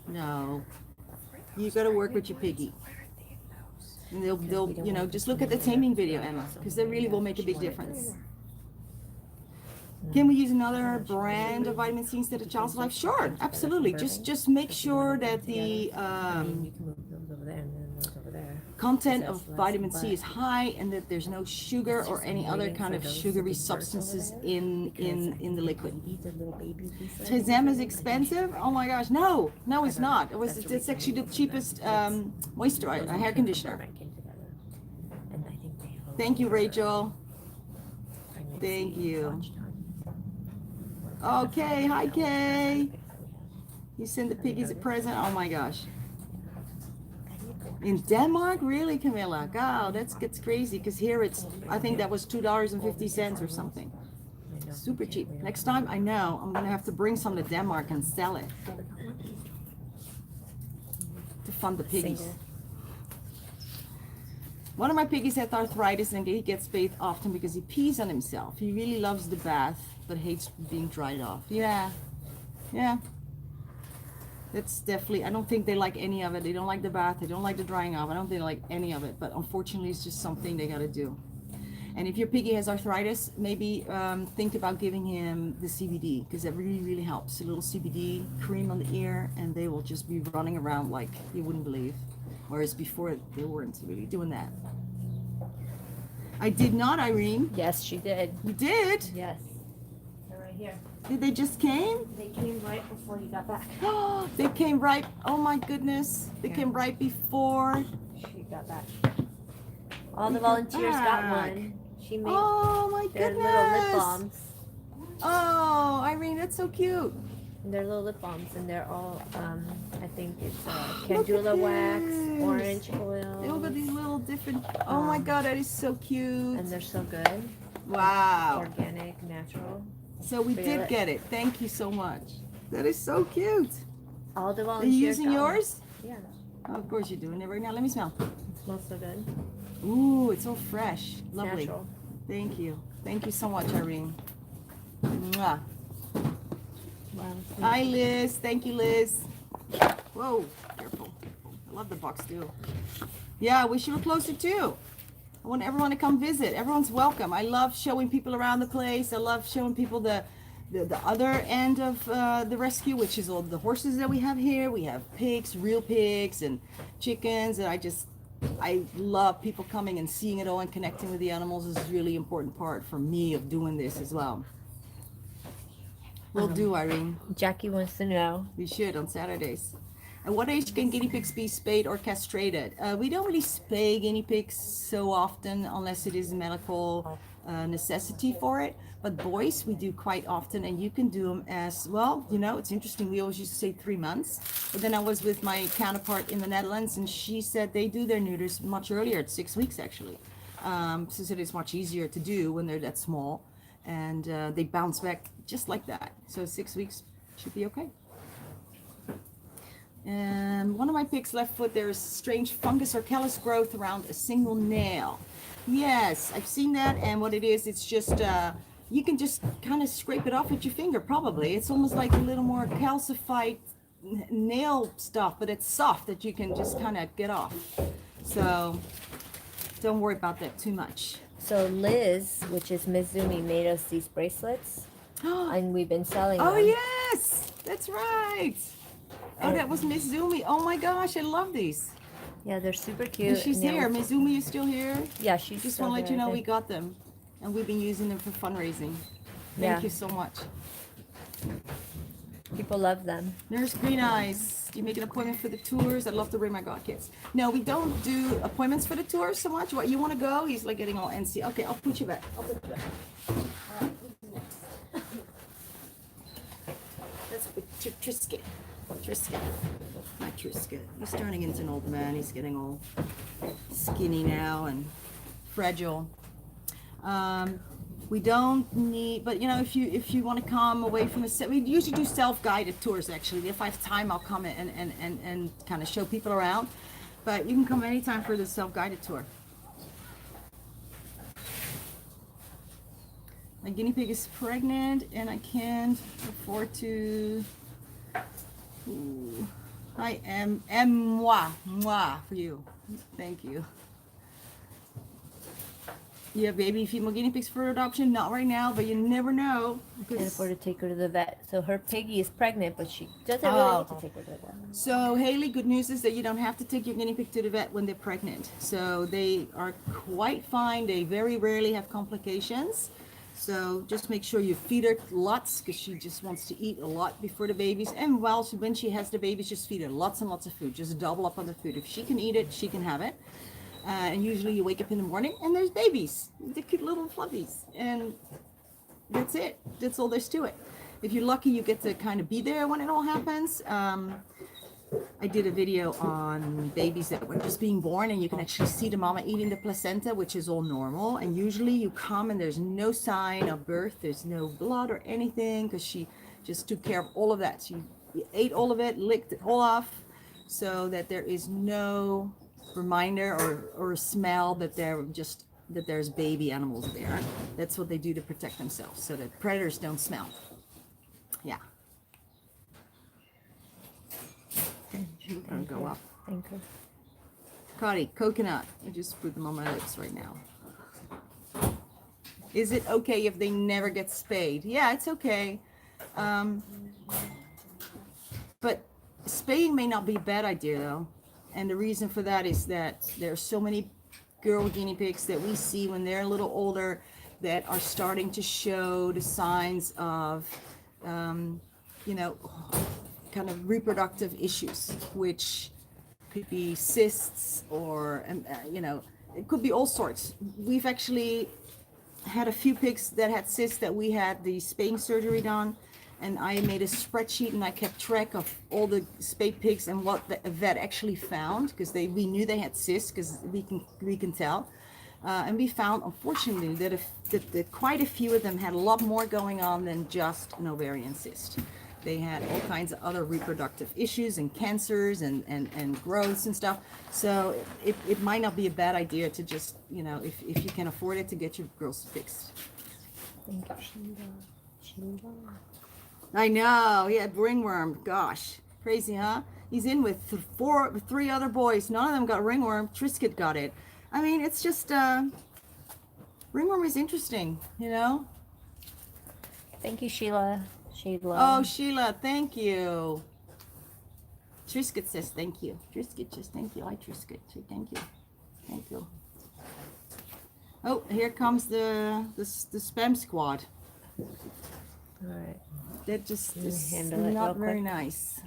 B: no. You got to work with your piggy. And they'll, you know, just look at the taming video, Emma, because they really will make a big difference. Can we use another brand of vitamin C instead of Child's Life? Sure, absolutely. Just make sure that the
C: You can move those over there and then those over there.
B: content of vitamin C is high, and that there's no sugar or any other kind of sugary substances in the liquid. Trezem is expensive? Oh my gosh, no, it's not. It's actually the cheapest moisturizer, hair conditioner. Thank you, Rachel. Thank you. Okay, hi Kay. You send the piggies a present? Oh my gosh. In Denmark? Really, Camilla? God, that gets crazy, because here it's, I think that was $2.50 or something. Super cheap. Next time, I know, I'm going to have to bring some to Denmark and sell it. To fund the piggies. One of my piggies had arthritis and he gets bathed often because he pees on himself. He really loves the bath, but hates being dried off. Yeah. That's definitely, I don't think they like any of it. They don't like the bath. They don't like the drying off. I don't think they like any of it. But unfortunately, it's just something they got to do. And if your piggy has arthritis, maybe think about giving him the CBD, because that really, really helps. A little CBD cream on the ear, and they will just be running around like you wouldn't believe. Whereas before, they weren't really doing that. I did not, Irene.
C: Yes, she did.
B: You did?
C: Yes. They're right here.
B: Did they just came?
C: They came right before you got back.
B: They came right, oh my goodness. They came right before.
C: She got back. All the
B: We got
C: volunteers got
B: back.
C: one. She made
B: Oh my
C: their
B: goodness.
C: little lip balms.
B: Oh, Irene, that's so cute.
C: They're little lip balms, and they're all, I think it's
B: Look at
C: candula wax,
B: this.
C: orange
B: They all got
C: oil,
B: these little different, oh my God, that is so cute.
C: and they're so good.
B: Wow.
C: Organic, natural.
B: So we
C: for your
B: did
C: lips.
B: get it. Thank you so much. That is so cute.
C: All the
B: Are
C: volunteers.
B: you using
C: got one.
B: yours?
C: Yeah.
B: Oh, of course you're doing it right now. Let me smell.
C: It smells so good.
B: Ooh, it's so fresh. Lovely.
C: Natural.
B: Thank you. Thank you so much, Irene. Mwah.
C: Wow.
B: Hi, Liz. Thank you, Liz. Whoa, careful. I love the box too. Yeah, we should have closer too. I want everyone to come visit. Everyone's welcome. I love showing people around the place. I love showing people the other end of the rescue, which is all the horses that we have here. We have pigs, real pigs, and chickens, and I love people coming and seeing it all and connecting with the animals. Is a really important part for me of doing this as well. We'll do, Irene.
C: Jackie wants to know.
B: We should on Saturdays. At what age can guinea pigs be spayed or castrated? We don't really spay guinea pigs so often unless it is a medical necessity for it. But boys, we do quite often, and you can do them as well. You know, it's interesting. We always used to say 3 months. But then I was with my counterpart in the Netherlands, and she said they do their neuters much earlier, at 6 weeks actually. She said it's much easier to do when they're that small, and they bounce back just like that. So 6 weeks should be okay. And one of my pigs' left foot, there is strange fungus or callus growth around a single nail. Yes, I've seen that, and what it is, it's just, you can just kind of scrape it off with your finger, probably. It's almost like a little more calcified nail stuff, but it's soft that you can just kind of get off. So don't worry about that too much.
C: So Liz, which is Mizumi, made us these bracelets, and we've been selling
B: Oh
C: them.
B: yes, that's right. Oh, that was Miss Zumi. Oh my gosh, I love these.
C: Yeah, they're super cute.
B: And she's
C: and they
B: here.
C: were-
B: Miss Zumi is still here.
C: Yeah, she's
B: Just
C: still
B: want to let you
C: here, I
B: know we
C: think.
B: got them, and we've been using them for fundraising. Thank
C: Yeah.
B: you so much.
C: People love them.
B: Nurse Green Eyes, you make an appointment for the tours? I'd love to bring my godkids. No, we don't do appointments for the tours so much. What, you want to go? He's like getting all antsy. Okay, I'll put you back. I'll put you back. All right, who's next? That's Trisket. Trisket. My Trisket. He's turning into an old man. He's getting all skinny now and fragile. We don't need, but you know, if you want to come away from the, we usually do self-guided tours actually. If I have time, I'll come and kind of show people around. But you can come anytime for the self-guided tour. My guinea pig is pregnant and I can't afford to. Ooh. I am moi for you. Thank you. You have baby female guinea pigs for adoption? Not right now, but you never know.
C: Can't afford to take her to the vet. So her piggy is pregnant, but she doesn't really
B: Oh.
C: need to take her to the vet.
B: So Haley, good news is that you don't have to take your guinea pig to the vet when they're pregnant. So they are quite fine. They very rarely have complications. So just make sure you feed her lots, because she just wants to eat a lot before the babies. And when she has the babies, just feed her lots and lots of food. Just double up on the food. If she can eat it, she can have it. And usually you wake up in the morning and there's babies, the cute little fluffies, and that's it. That's all there's to it. If you're lucky, you get to kind of be there when it all happens. I did a video on babies that were just being born, and you can actually see the mama eating the placenta, which is all normal. And usually you come and there's no sign of birth, there's no blood or anything, because she just took care of all of that. She ate all of it, licked it all off, so that there is no reminder or smell that there's baby animals there. That's what they do to protect themselves, so that predators don't smell. Yeah. We're gonna go up.
C: Thank you.
B: Cotty, coconut. I just put them on my lips right now. Is it okay if they never get spayed? Yeah, it's okay. But spaying may not be a bad idea though. And the reason for that is that there are so many girl guinea pigs that we see when they're a little older that are starting to show the signs of, you know, kind of reproductive issues, which could be cysts or, you know, it could be all sorts. We've actually had a few pigs that had cysts that we had the spaying surgery done, and I made a spreadsheet and I kept track of all the spayed pigs and what the vet actually found, because we knew they had cysts because we can tell, and we found unfortunately that quite a few of them had a lot more going on than just an ovarian cyst. They had all kinds of other reproductive issues and cancers and growths and stuff. So it might not be a bad idea to just, you know, if you can afford it, to get your girls fixed.
C: Thank you, Sheila.
B: I know, he had ringworm. Gosh, crazy, huh? He's in with three other boys. None of them got ringworm. Trisket got it. I mean, it's just, ringworm is interesting, you know?
C: Thank you, Sheila.
B: Oh, Sheila, thank you. Trisket says thank you. Trisket says thank you. I Trisket say thank you. Thank you. Oh, here comes the spam squad.
C: All right.
B: That just is
C: handle it
B: not
C: real
B: very
C: quick.
B: nice.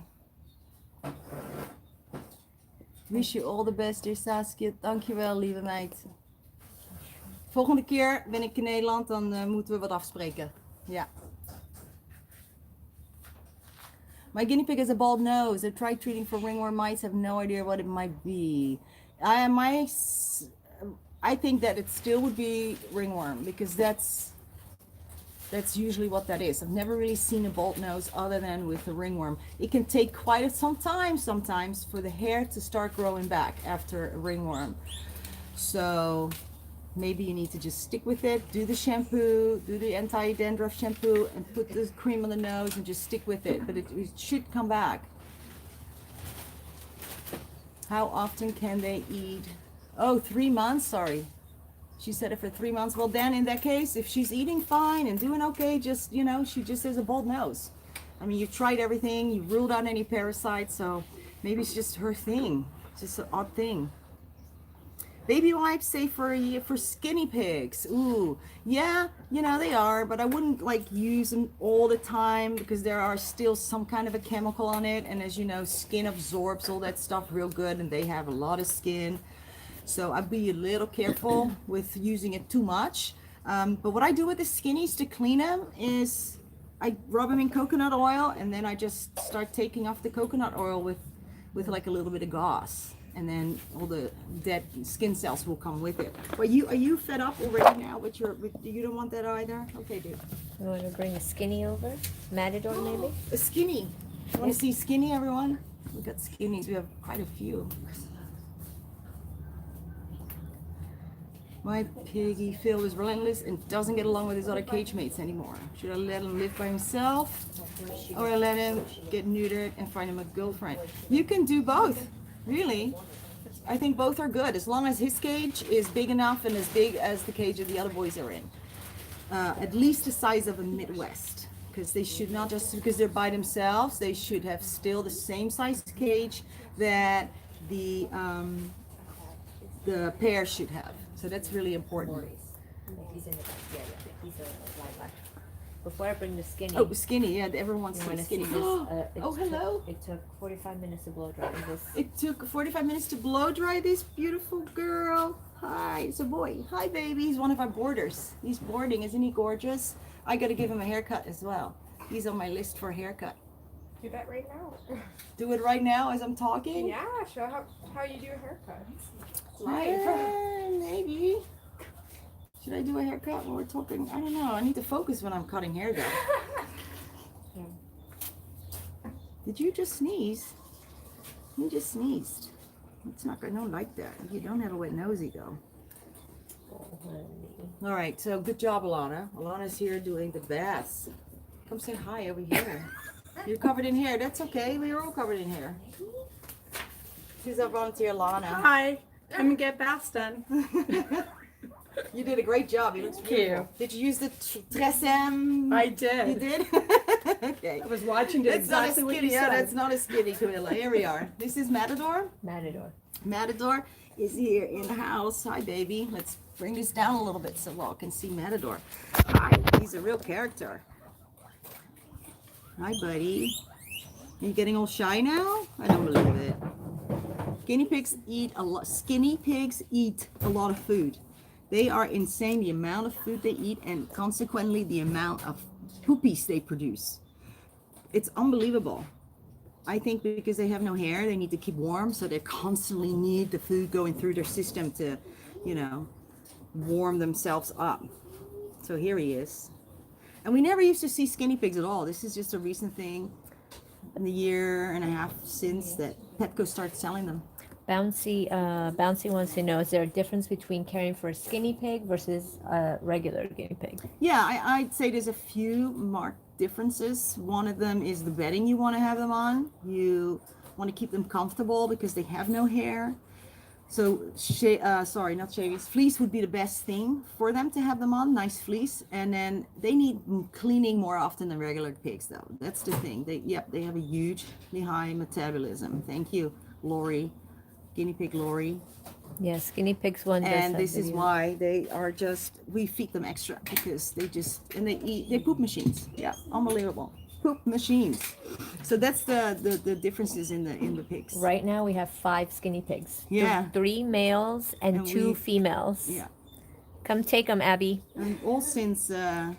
B: Wish you all the best, dear Saskia. Dankjewel, lieve meid. Volgende keer ben ik in Nederland, dan moeten we wat afspreken. Ja. My guinea pig has a bald nose. I tried treating for ringworm mites. Have no idea what it might be. I think that it still would be ringworm, because that's usually what that is. I've never really seen a bald nose other than with a ringworm. It can take quite some time sometimes for the hair to start growing back after a ringworm. So maybe you need to just stick with it, do the shampoo, do the anti-dandruff shampoo, and put the cream on the nose and just stick with it. But it should come back. How often can they eat? Oh, 3 months, sorry. She said it for 3 months. Well, then in that case, if she's eating fine and doing okay, just, you know, she just has a bald nose. I mean, you've tried everything, you've ruled out any parasites, so maybe it's just her thing. It's just an odd thing. Baby wipes safe for skinny pigs. Ooh, yeah, you know, they are, but I wouldn't like use them all the time, because there are still some kind of a chemical on it, and as you know, skin absorbs all that stuff real good, and they have a lot of skin. So I'd be a little careful with using it too much. But what I do with the skinnies to clean them is I rub them in coconut oil, and then I just start taking off the coconut oil with like a little bit of gauze. And then all the dead skin cells will come with it. But are you fed up already now with you don't want that either? Okay, dude.
C: You want to bring a skinny over? Matador, maybe?
B: A skinny. You want to see skinny, everyone? We got skinnies. We have quite a few. My piggy Phil is relentless and doesn't get along with his other cage mates anymore. Should I let him live by himself, or I let him get neutered and find him a girlfriend? You can do both, really. I think both are good, as long as his cage is big enough and as big as the cage of the other boys are in. At least the size of a Midwest, because they should not, just because they're by themselves, they should have still the same size cage that the pair should have. So that's really important.
C: He's in the back. Yeah. He's a lilac. Before I bring the skinny.
B: Oh, skinny. Yeah, everyone's
C: you wanna
B: skinny.
C: see this?
B: Oh, hello.
C: It took 45 minutes to blow dry this.
B: It took 45 minutes to blow dry this beautiful girl. Hi, it's a boy. Hi, baby. He's one of our boarders. He's boarding. Isn't he gorgeous? I got to give him a haircut as well. He's on my list for a haircut.
A: Do that right now.
B: Do it right now as I'm talking?
A: Yeah, show how you do a haircut.
B: Yeah, maybe. Should I do a haircut when we're talking? I don't know. I need to focus when I'm cutting hair, though. Did you just sneeze? You just sneezed. It's not good. I don't like that. You don't have a wet nosy, though. All right. So good job, Alana. Alana's here doing the best. Come say hi over here. You're covered in hair. That's okay. We're all covered in hair. Who's our volunteer, Alana?
E: Hi, come and get baths done.
B: You did a great job. It looks beautiful. Did you use the Tresem?
E: I did.
B: You did? Okay.
E: I was watching it exactly what you said.
B: That's not a skinny, Camilla. Here we are. This is Matador.
C: Matador.
B: Matador is here in the house. Hi, baby. Let's bring this down a little bit so y'all can see Matador. Hi, he's a real character. Hi, buddy. Are you getting all shy now? I don't believe it. Guinea pigs eat a lot. Skinny pigs eat a lot of food. They are insane, the amount of food they eat, and consequently the amount of poopies they produce. It's unbelievable. I think because they have no hair, they need to keep warm, so they constantly need the food going through their system to, you know, warm themselves up. So here he is. And we never used to see skinny pigs at all. This is just a recent thing in the year and a half since that Petco started selling them.
C: Bouncy wants to know, is there a difference between caring for a skinny pig versus a regular guinea pig?
B: Yeah, I'd say there's a few marked differences. One of them is the bedding you want to have them on. You want to keep them comfortable because they have no hair. So, fleece would be the best thing for them to have them on, nice fleece. And then they need cleaning more often than regular pigs, though. That's the thing. They have a hugely high metabolism. Thank you, Lori. Guinea pig Lori.
C: Yes, guinea pigs one.
B: And this is why they are we feed them extra because they poop machines. Yeah, unbelievable. Poop machines. So that's the differences in the pigs.
C: Right now we have 5 skinny pigs.
B: Yeah.
C: 3 males and 2 females.
B: Yeah.
C: Come take them, Abby.
B: And all since, kind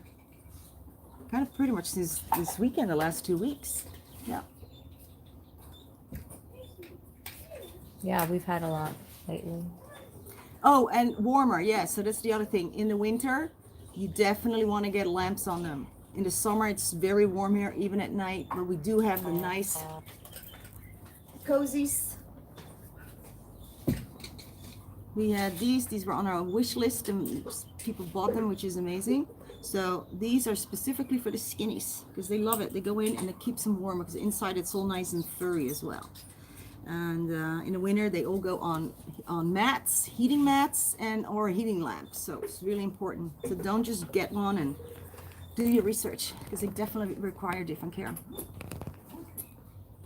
B: of pretty much since this weekend, the last 2 weeks. Yeah.
C: Yeah, we've had a lot lately.
B: Oh, and warmer. Yeah, so that's the other thing. In the winter, you definitely want to get lamps on them. In the summer, it's very warm here, even at night, but we do have the nice cozies. We had these were on our wish list and people bought them, which is amazing. So these are specifically for the skinnies because they love it. They go in and it keeps them warm because inside it's all nice and furry as well. And in the winter, they all go on mats, heating mats, or heating lamps. So it's really important. So don't just get one and do your research because they definitely require different care.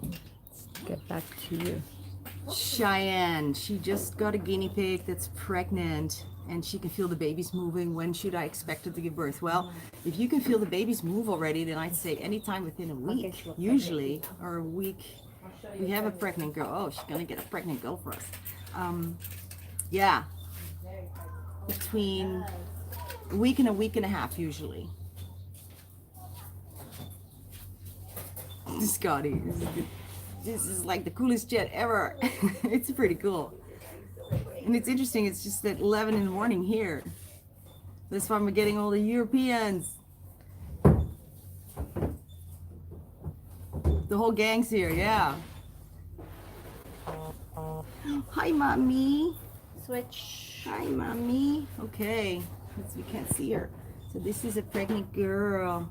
C: Let's get back to you.
B: Cheyenne, she just got a guinea pig that's pregnant and she can feel the babies moving. When should I expect her to give birth? Well, if you can feel the babies move already, then I'd say anytime within a week, usually, or a week. We have a pregnant girl. Oh, she's gonna get a pregnant girl for us. Yeah, between a week and a half usually. Scotty, this is like the coolest jet ever. It's pretty cool. And it's interesting, it's just at 11 in the morning here. That's why we're getting all the Europeans. The whole gang's here, yeah. Hi, mommy.
C: Switch.
B: Hi, mommy. Okay, we can't see her. So this is a pregnant girl.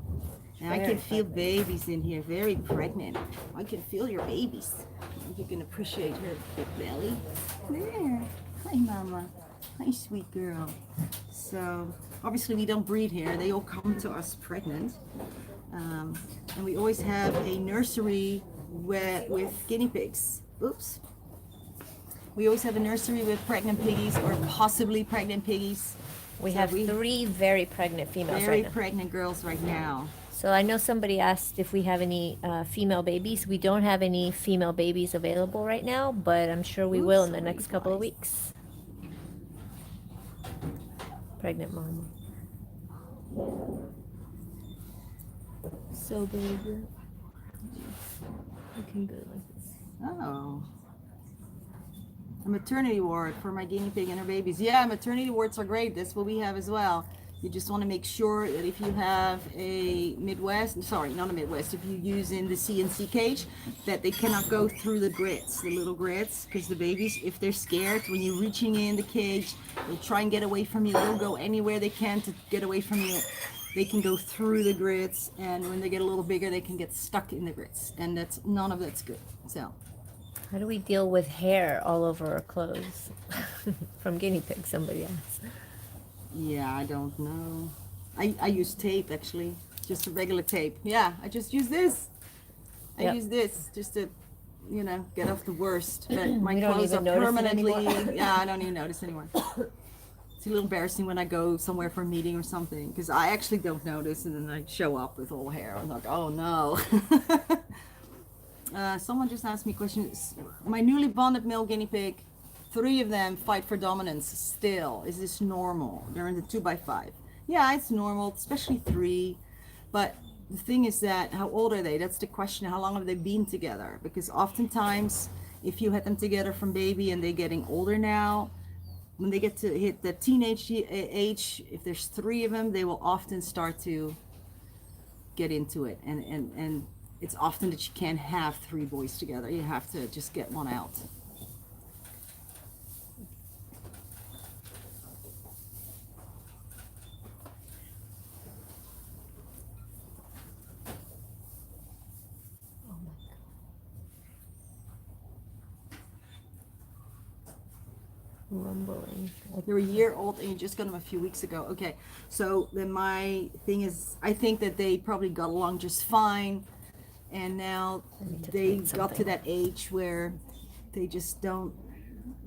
B: And I can feel babies in here, very pregnant. I can feel your babies. You can appreciate her big belly. There. Hi, mama. Hi, sweet girl. So obviously we don't breed here. They all come to us pregnant. And we always have a nursery with guinea pigs. Oops. We always have a nursery with pregnant piggies or possibly pregnant piggies.
C: We have 3 very pregnant females
B: Very
C: right now.
B: pregnant girls right now.
C: So I know somebody asked if we have any female babies. We don't have any female babies available right now, but I'm sure we will in the next couple of weeks. Pregnant mama. So baby. You can go like this.
B: Oh. A maternity ward for my guinea pig and her babies. Yeah, maternity wards are great. That's what we have as well. You just want to make sure that if you have a Midwest, sorry, not a Midwest, if you use in the CNC cage, that they cannot go through the grits, the little grits, because the babies, if they're scared, when you're reaching in the cage, they'll try and get away from you. They'll go anywhere they can to get away from you. They can go through the grits, and when they get a little bigger, they can get stuck in the grits, and none of that's good. So.
C: How do we deal with hair all over our clothes? From guinea pigs, somebody asked.
B: Yeah, I don't know. I use tape actually, just a regular tape. Yeah, I just use this. I
C: Yep.
B: use this just to, get off the worst. But my
C: You don't
B: clothes are
C: even notice it
B: permanently.
C: anymore.
B: Yeah, I don't even notice anymore. It's a little embarrassing when I go somewhere for a meeting or something because I actually don't notice, and then I show up with all hair. I'm like, oh no. Someone just asked me questions. My newly bonded male guinea pig, 3 of them fight for dominance still. Is this normal? They're in the 2x5. Yeah, it's normal, especially 3. But the thing is that, how old are they? That's the question. How long have they been together? Because oftentimes, if you had them together from baby and they're getting older now, when they get to hit the teenage age, if there's 3 of them, they will often start to get into it. And it's often that you can't have 3 boys together. You have to just get one out.
C: Rumbling.
B: They're a year old and you just got them a few weeks ago. Okay, so then my thing is, I think that they probably got along just fine, and now they got to that age where they just don't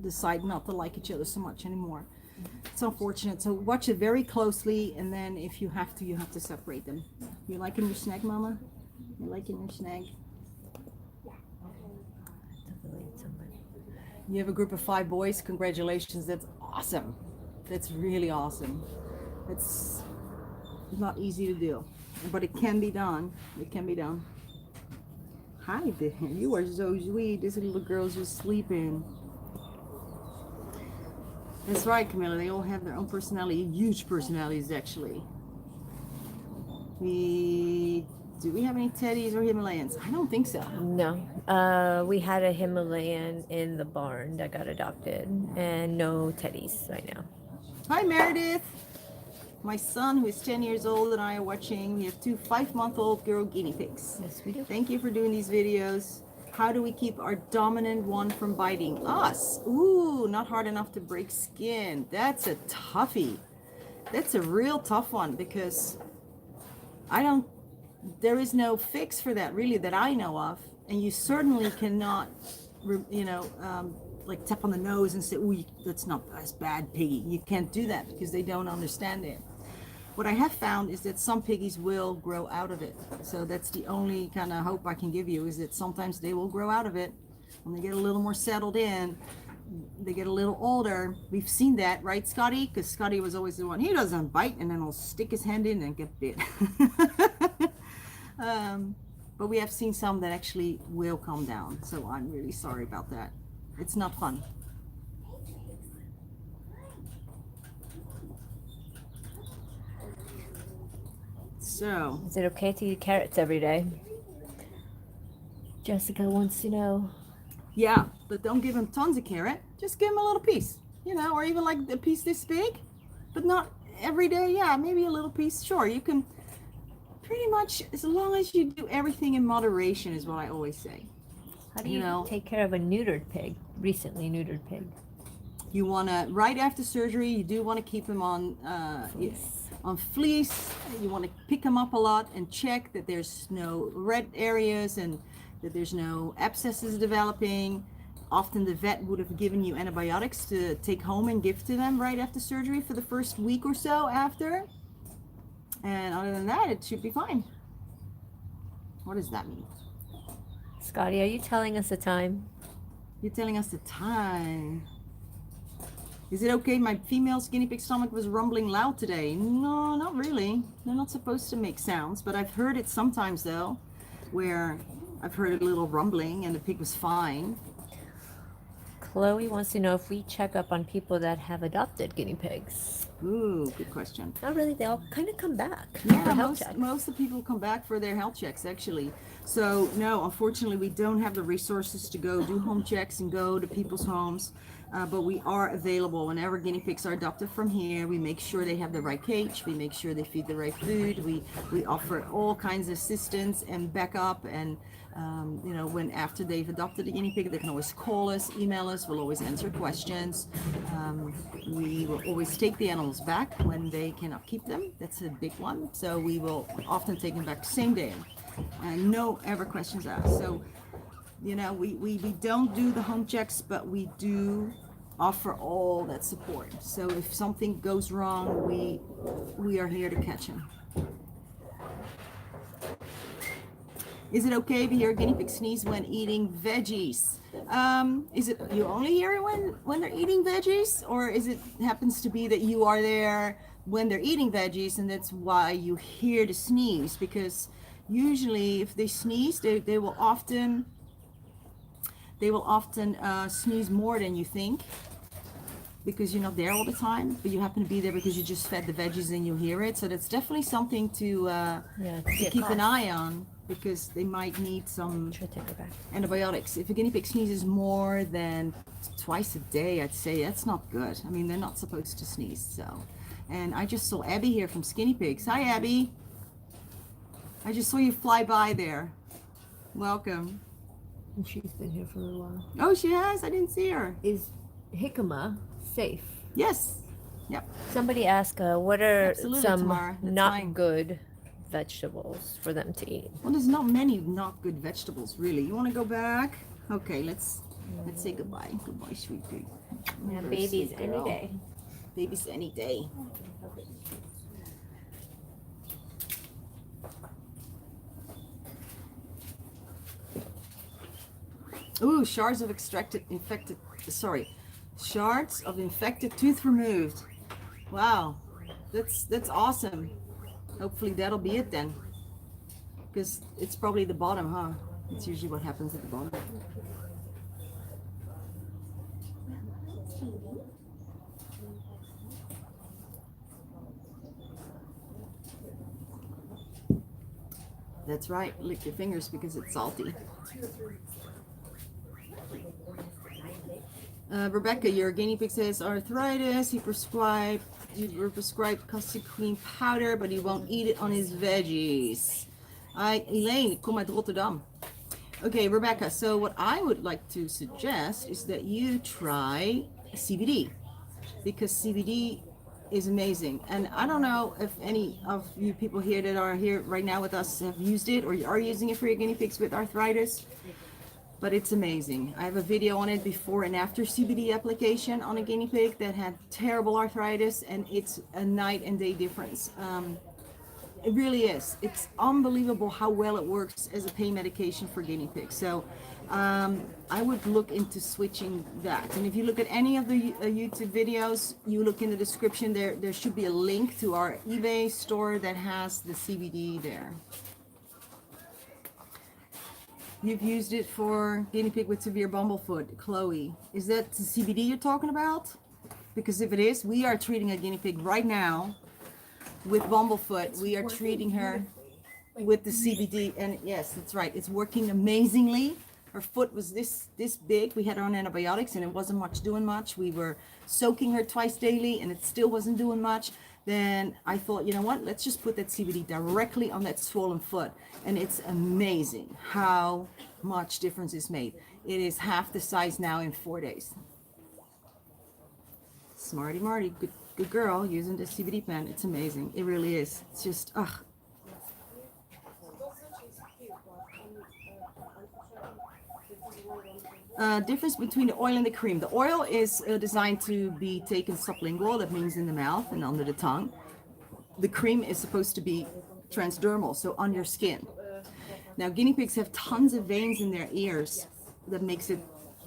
B: decide not to like each other so much anymore. It's unfortunate. So watch it very closely, and then if you have to separate them. You liking your snag, Mama? You liking your snag? You have a group of 5 boys. Congratulations. That's awesome. That's really awesome. It's not easy to do, but it can be done. It can be done. Hi there. You are so sweet. This little girl's just sleeping. That's right, Camilla. They all have their own personality. Huge personalities, actually. Do we have any teddies or Himalayans? I don't think so.
C: No. We had a Himalayan in the barn that got adopted, and no teddies right now.
B: Hi, Meredith. My son, who is 10 years old, and I are watching. We have 2 5-month-old girl guinea pigs.
C: Yes, we do.
B: Thank you for doing these videos. How do we keep our dominant one from biting us? Ooh, not hard enough to break skin. That's a toughie. That's a real tough one because there is no fix for that really that I know of. And you certainly cannot, like tap on the nose and say, ooh, that's not as bad, piggy. You can't do that because they don't understand it. What I have found is that some piggies will grow out of it. So that's the only kind of hope I can give you, is that sometimes they will grow out of it when they get a little more settled in. They get a little older. We've seen that, right, Scotty? Because Scotty was always the one, he doesn't bite, and then he'll stick his hand in and get bit. But we have seen some that actually will calm down. So I'm really sorry about that. It's not fun. So,
C: Is it okay to eat carrots every day? Jessica wants to know.
B: yeah, but don't give him tons of carrot. Just give him a little piece, or even like a piece this big, but not every day. Yeah, maybe a little piece. Sure, you can pretty much, as long as you do everything in moderation, is what I always say.
C: How do you take care of a neutered pig, recently neutered pig?
B: You want to, right after surgery, you do want to keep him on fleece. You want to pick him up a lot and check that there's no red areas and that there's no abscesses developing. Often the vet would have given you antibiotics to take home and give to them right after surgery for the first week or so after. And other than that, it should be fine. What does that mean?
C: Scotty, are you telling us the time?
B: You're telling us the time. Is it okay? My female guinea pig stomach was rumbling loud today. No, not really. They're not supposed to make sounds, but I've heard it sometimes though, where I've heard a little rumbling and the pig was fine.
C: Chloe wants to know if we check up on people that have adopted guinea pigs.
B: Ooh, good question.
C: Not really. They all kind of come back.
B: Yeah,
C: for health check.
B: most of the people come back for their health checks actually. So no, unfortunately, we don't have the resources to go do home checks and go to people's homes. But we are available whenever guinea pigs are adopted from here. We make sure they have the right cage. We make sure they feed the right food. We offer all kinds of assistance and backup. And you know, when after they've adopted a guinea pig, they can always call us, email us. We'll always answer questions. We will always take the animals back when they cannot keep them. That's a big one. So we will often take them back same day. And no ever questions asked. So, you know, we don't do the home checks, but we do offer all that support. So if something goes wrong, we are here to catch them. Is it okay to hear a guinea pig sneeze when eating veggies? Is it you only hear it when they're eating veggies, or is it happens to be that you are there when they're eating veggies and that's why you hear the sneeze? Because usually if they sneeze, they will often sneeze more than you think, because you're not there all the time, but you happen to be there because you just fed the veggies and you hear it. So that's definitely something to keep an eye on, because they might need some antibiotics. If a guinea pig sneezes more than twice a day, I'd say that's not good. I mean, they're not supposed to sneeze. So, and I just saw Abby here from Skinny Pigs. Hi, Abby. I just saw you fly by there. Welcome.
C: And she's been here for a little while.
B: Oh, she has? I didn't see her.
C: Is jicama safe?
B: Yes. Yep.
C: Somebody asked, what are
B: Absolutely,
C: some
B: Tamara. That's
C: not
B: fine.
C: good vegetables for them to eat?
B: Well, there's not many not good vegetables, really. You want to go back? Okay, let's say goodbye. Goodbye, sweet pig.
C: Yeah,
B: You're a
C: babies
B: sweet
C: any
B: girl.
C: day.
B: Babies any day. Ooh, shards of shards of infected tooth removed. Wow, that's awesome. Hopefully that'll be it then, because it's probably the bottom, huh? It's usually what happens at the bottom. That's right, lick your fingers because it's salty. Rebecca, your guinea pig says arthritis. You were prescribed custard cream powder, but he won't eat it on his veggies. Hi, Elaine, kom uit Rotterdam. Okay, Rebecca, so what I would like to suggest is that you try CBD, because CBD is amazing. And I don't know if any of you people here that are here right now with us have used it or are using it for your guinea pigs with arthritis. But it's amazing. I have a video on it before and after CBD application on a guinea pig that had terrible arthritis, and it's a night and day difference. It really is. It's unbelievable how well it works as a pain medication for guinea pigs. So I would look into switching that. And if you look at any of the YouTube videos, you look in the description, there should be a link to our eBay store that has the CBD there. You've used it for guinea pig with severe bumblefoot, Chloe. Is that the CBD you're talking about? Because if it is, we are treating a guinea pig right now with bumblefoot. We are treating her with the CBD, and yes, that's right. It's working amazingly. Her foot was this big. We had her on antibiotics, and it wasn't doing much. We were soaking her twice daily, and it still wasn't doing much. Then I thought, you know what, let's just put that CBD directly on that swollen foot. And it's amazing how much difference is made. It is half the size now in 4 days. Smarty Marty, good girl, using the CBD pen. It's amazing. It really is. It's just, ugh. Difference between the oil and the cream. The oil is designed to be taken sublingual, that means in the mouth and under the tongue. The cream is supposed to be transdermal, so on your skin. Now, guinea pigs have tons of veins in their ears that makes it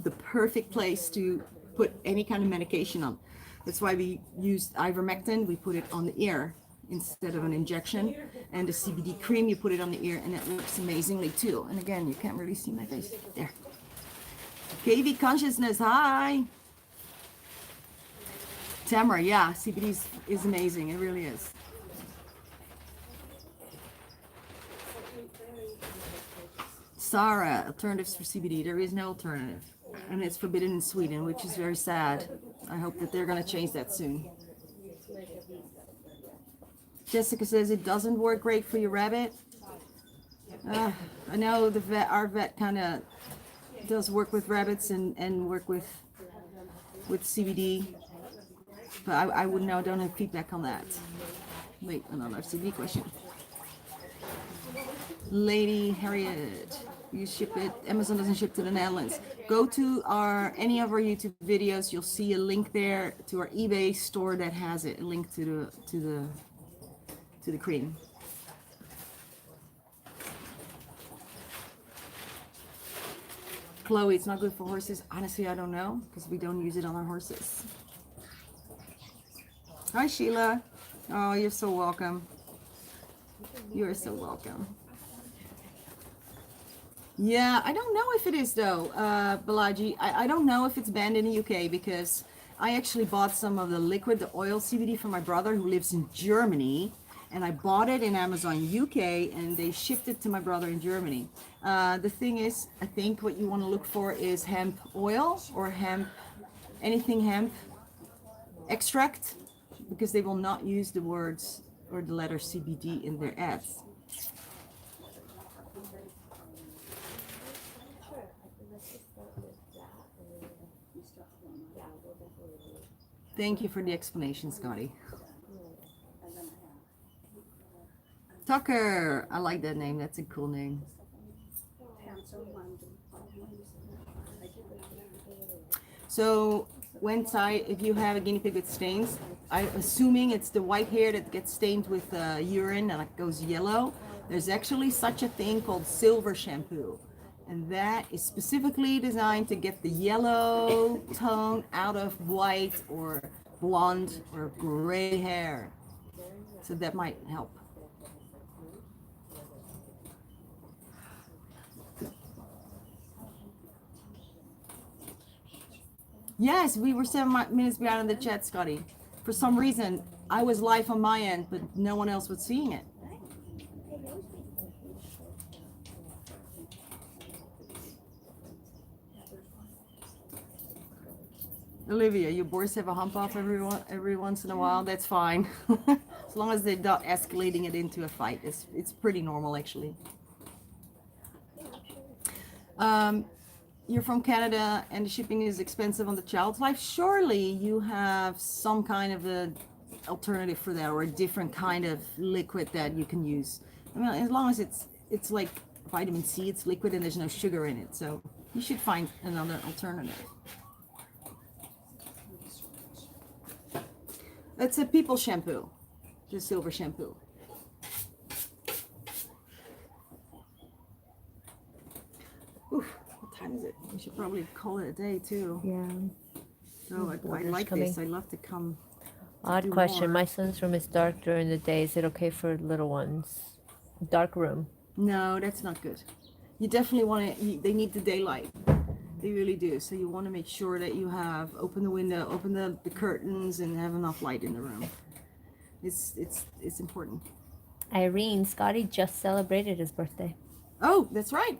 B: the perfect place to put any kind of medication on. That's why we used ivermectin. We put it on the ear instead of an injection. And the CBD cream, you put it on the ear, and it works amazingly too. And again, you can't really see my face. There. KV Consciousness, hi. Tamara, yeah, CBD is amazing. It really is. Sarah, alternatives for CBD. There is no alternative. And it's forbidden in Sweden, which is very sad. I hope that they're going to change that soon. Jessica says it doesn't work great for your rabbit. I know our vet kind of does work with rabbits and work with CBD. But I wouldn't know, don't have feedback on that. Wait, another CBD question. Lady Harriet, you ship it, Amazon doesn't ship to the Netherlands. Go to any of our YouTube videos, you'll see a link there to our eBay store that has it, a link to the cream. Chloe, it's not good for horses. Honestly, I don't know, because we don't use it on our horses. Hi, Sheila. Oh, you're so welcome. You're so welcome. Yeah, I don't know if it is though, Balaji. I don't know if it's banned in the UK because I actually bought some of the liquid, the oil CBD from my brother who lives in Germany. And I bought it in Amazon UK and they shipped it to my brother in Germany. The thing is, I think what you want to look for is hemp oil or anything hemp extract, because they will not use the words or the letter CBD in their ads. Thank you for the explanation, Scotty. Tucker, I like that name. That's a cool name. So if you have a guinea pig with stains, I'm assuming it's the white hair that gets stained with urine and it goes yellow. There's actually such a thing called silver shampoo. And that is specifically designed to get the yellow tone out of white or blonde or gray hair. So that might help. Yes, we were 7 minutes behind in the chat, Scotty. For some reason, I was live on my end, but no one else was seeing it. Olivia, your boys have a hump off every once in a while. That's fine, as long as they're not escalating it into a fight. It's pretty normal, actually. You're from Canada, and the shipping is expensive on the child's life. Surely you have some kind of a alternative for that, or a different kind of liquid that you can use. I mean, as long as it's like vitamin C, it's liquid and there's no sugar in it, so you should find another alternative. It's a people shampoo, the silver shampoo. Oof, what time is it? We should probably call it a day too.
C: Yeah.
B: So I like this. I love to come.
C: Odd question. My son's room is dark during the day. Is it okay for little ones? Dark room.
B: No, that's not good. You definitely want to. They need the daylight. They really do. So you want to make sure that you have open the window, open the curtains, and have enough light in the room. It's important.
C: Irene, Scotty just celebrated his birthday.
B: Oh, that's right.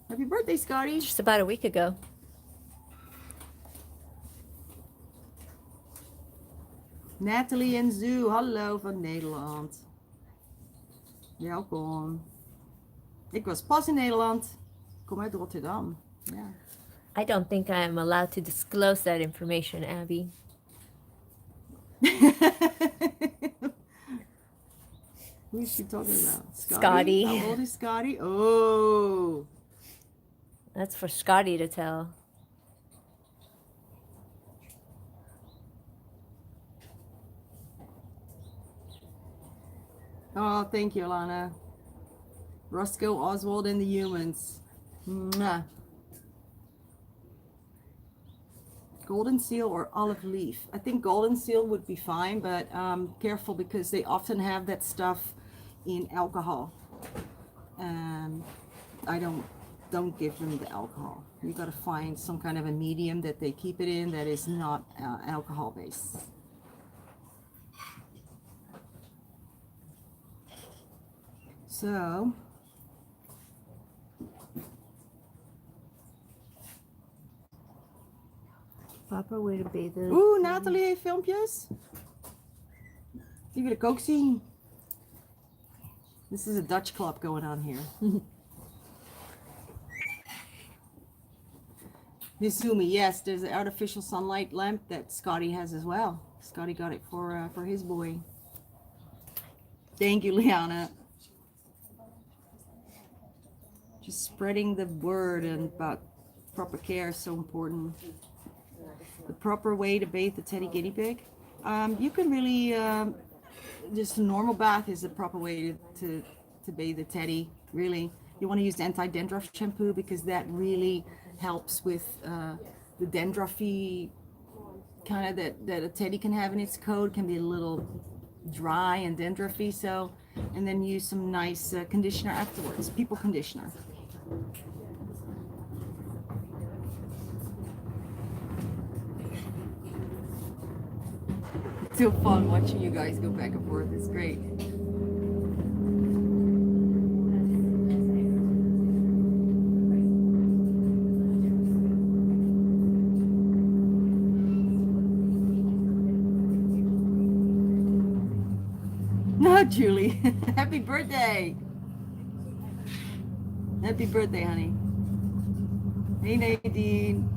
B: Happy birthday, Scotty.
C: Just about a week ago.
B: Natalie en Zoo, hallo van Nederland. Welkom. Ik was pas in Nederland. Ik kom uit Rotterdam. Ja.
C: I don't think I am allowed to disclose that information, Abby.
B: Who is she talking about?
C: Scotty.
B: How old is Scotty? Oh.
C: That's for Scotty to tell.
B: Oh, thank you, Alana. Roscoe, Oswald, and the humans. Mwah. Golden seal or olive leaf? I think golden seal would be fine, but careful because they often have that stuff in alcohol. I don't give them the alcohol. You got to find some kind of a medium that they keep it in that is not alcohol based. So
C: Proper way to bathe the...
B: Oeh, Nathalie heeft filmpjes. Die wil ik ook zien. This is a Dutch club going on here. Mizumi, yes, there's an artificial sunlight lamp that Scotty has as well. Scotty got it for his boy. Thank you, Liana. Just spreading the word and about proper care is so important. The proper way to bathe the teddy guinea pig. You can really, just a normal bath is the proper way to bathe the teddy, really. You want to use the anti-dandruff shampoo because that really helps with the dandruffy kind of that a teddy can have in its coat. Can be a little dry and dandruffy, so, and then use some nice conditioner afterwards, people conditioner. It's so fun watching you guys go back and forth. It's great. No, Julie. Happy birthday. Happy birthday, honey. Hey, Nadine.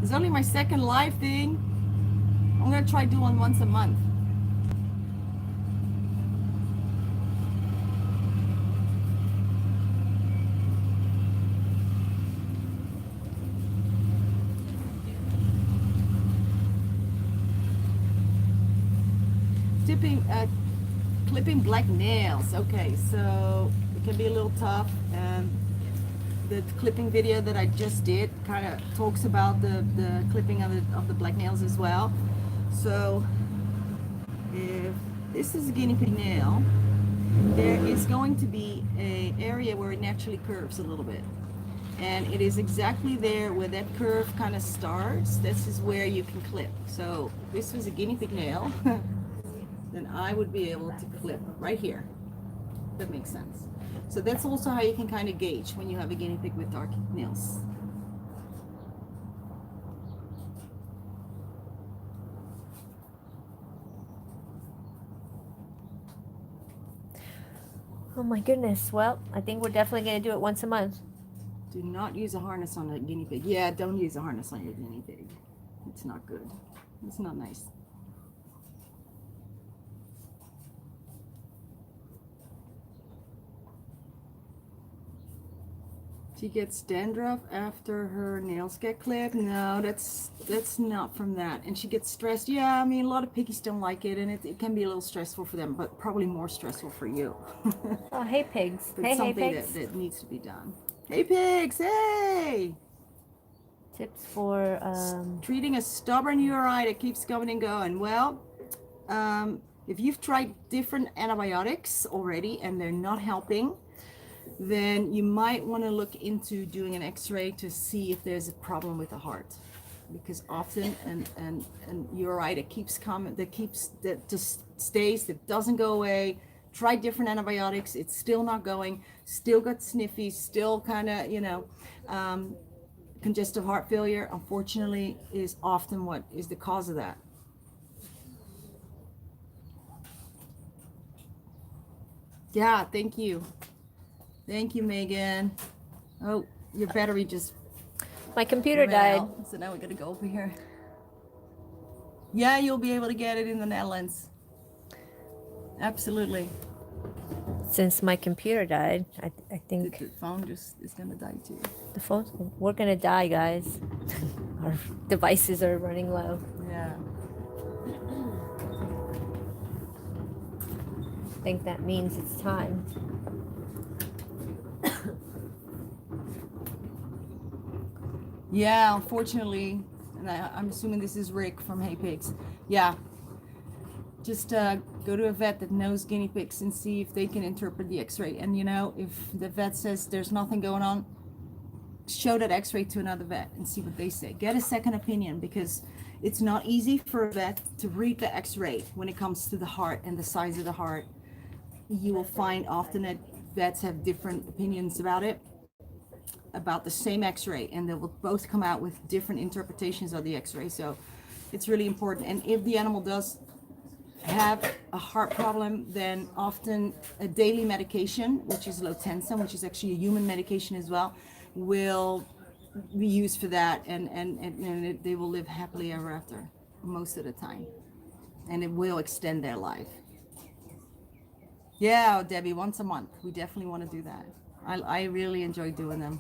B: It's only my second live thing. I'm gonna try doing once a month. Clipping black nails. Okay, so it can be a little tough, and the clipping video that I just did kind of talks about the clipping of the black nails as well. So if this is a guinea pig nail, there is going to be an area where it naturally curves a little bit, and it is exactly there where that curve kind of starts. This is where you can clip. So if this was a guinea pig nail, then I would be able to clip right here. That makes sense. So that's also how you can kind of gauge when you have a guinea pig with dark nails.
C: Oh my goodness. Well, I think we're definitely going to do it once a month.
B: Do not use a harness on a guinea pig. Yeah, don't use a harness on your guinea pig. It's not good. It's not nice. She gets dandruff after her nails get clipped. No, that's not from that. And she gets stressed. Yeah, I mean, a lot of piggies don't like it, and it can be a little stressful for them, but probably more stressful for you.
C: Oh, hey, pigs.
B: But
C: Hey,
B: something
C: pigs.
B: that needs to be done. Hey, pigs. Hey.
C: Tips for
B: Treating a stubborn URI that keeps coming and going. Well, if you've tried different antibiotics already and they're not helping, then you might want to look into doing an x-ray to see if there's a problem with the heart, because often an URI that keeps coming, that just stays, that doesn't go away, try different antibiotics, it's still not going, still got sniffy, still kind of congestive heart failure, unfortunately, is often what is the cause of that. Yeah, thank you. Thank you, Megan. Oh, your battery just...
C: my computer died.
B: out. So now we're gonna go over here. Yeah, you'll be able to get it in the Netherlands. Absolutely.
C: Since my computer died, I think
B: The phone just is gonna die too.
C: the phone, we're going to die, guys. Our devices are running low.
B: Yeah.
C: I think that means it's time.
B: Yeah, unfortunately, and I'm assuming this is Rick from Hey Pigs. Yeah. Just go to a vet that knows guinea pigs and see if they can interpret the x-ray. And you know, if the vet says there's nothing going on, show that x-ray to another vet and see what they say. Get a second opinion, because it's not easy for a vet to read the x-ray when it comes to the heart and the size of the heart. You will find often that vets have different opinions about it. about the same x-ray, and they will both come out with different interpretations of the x-ray. So it's really important. And if the animal does have a heart problem, then often a daily medication, which is Lotensin, which is actually a human medication as well, will be used for that, and they will live happily ever after most of the time, and it will extend their life. Yeah, Debbie, once a month. We definitely want to do that. I really enjoy doing them.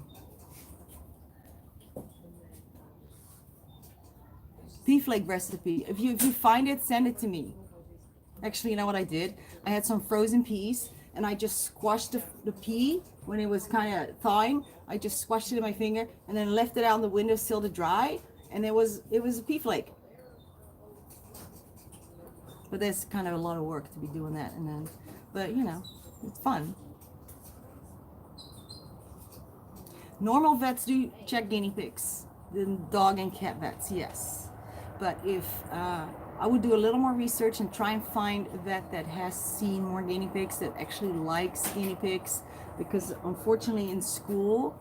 B: Pea flake recipe. If you find it, send it to me. Actually, you know what I did? I had some frozen peas, and I just squashed the pea when it was kind of thawing. I just squashed it in my finger and then left it out on the windowsill to dry, and it was a pea flake. But there's kind of a lot of work to be doing that, and then, but you know, it's fun. Normal vets do check guinea pigs. The dog and cat vets, yes. But if I would do a little more research and try and find a vet that has seen more guinea pigs, that actually likes guinea pigs, because unfortunately in school,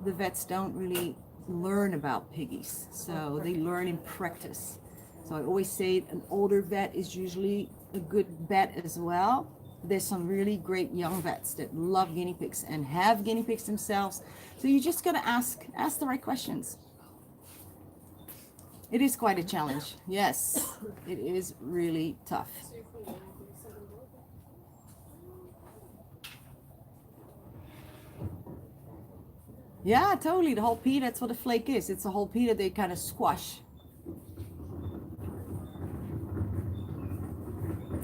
B: the vets don't really learn about piggies. So they learn in practice. So I always say an older vet is usually a good vet as well. There's some really great young vets that love guinea pigs and have guinea pigs themselves. So you just gotta ask the right questions. It is quite a challenge. Yes, it is really tough. Yeah, totally. The whole pea, that's what a flake is. It's a whole pea that they kind of squash.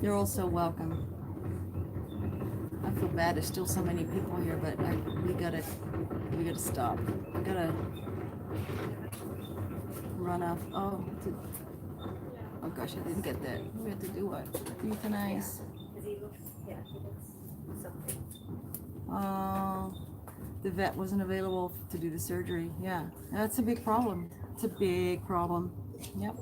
B: You're also welcome. I feel bad. There's still so many people here, but we gotta stop. I gotta run off. Oh gosh, I didn't get that. We have to do what? Euthanize. Oh, the vet wasn't available to do the surgery. Yeah, that's a big problem. It's a big problem. Yep.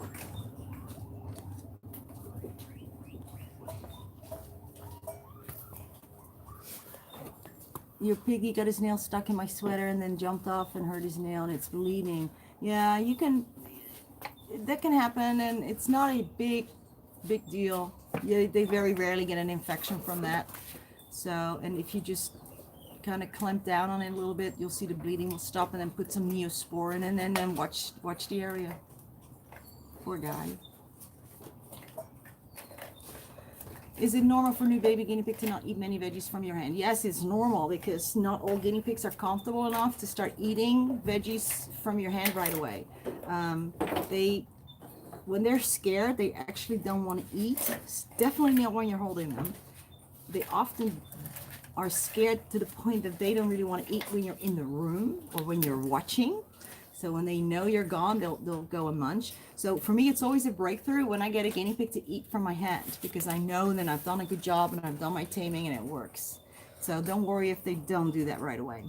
B: Your piggy got his nail stuck in my sweater and then jumped off and hurt his nail and it's bleeding. Yeah, that can happen, and it's not a big deal. Yeah, they very rarely get an infection from that. So, and if you just kind of clamp down on it a little bit, you'll see the bleeding will stop, and then put some Neosporin in, and then watch the area. Poor guy. Is it normal for new baby guinea pig to not eat many veggies from your hand? Yes, it's normal, because not all guinea pigs are comfortable enough to start eating veggies from your hand right away. When they're scared, they actually don't want to eat. It's definitely not when you're holding them. They often are scared to the point that they don't really want to eat when you're in the room or when you're watching. So when they know you're gone, they'll go and munch. So for me, it's always a breakthrough when I get a guinea pig to eat from my hand, because I know that I've done a good job and I've done my taming and it works. So don't worry if they don't do that right away.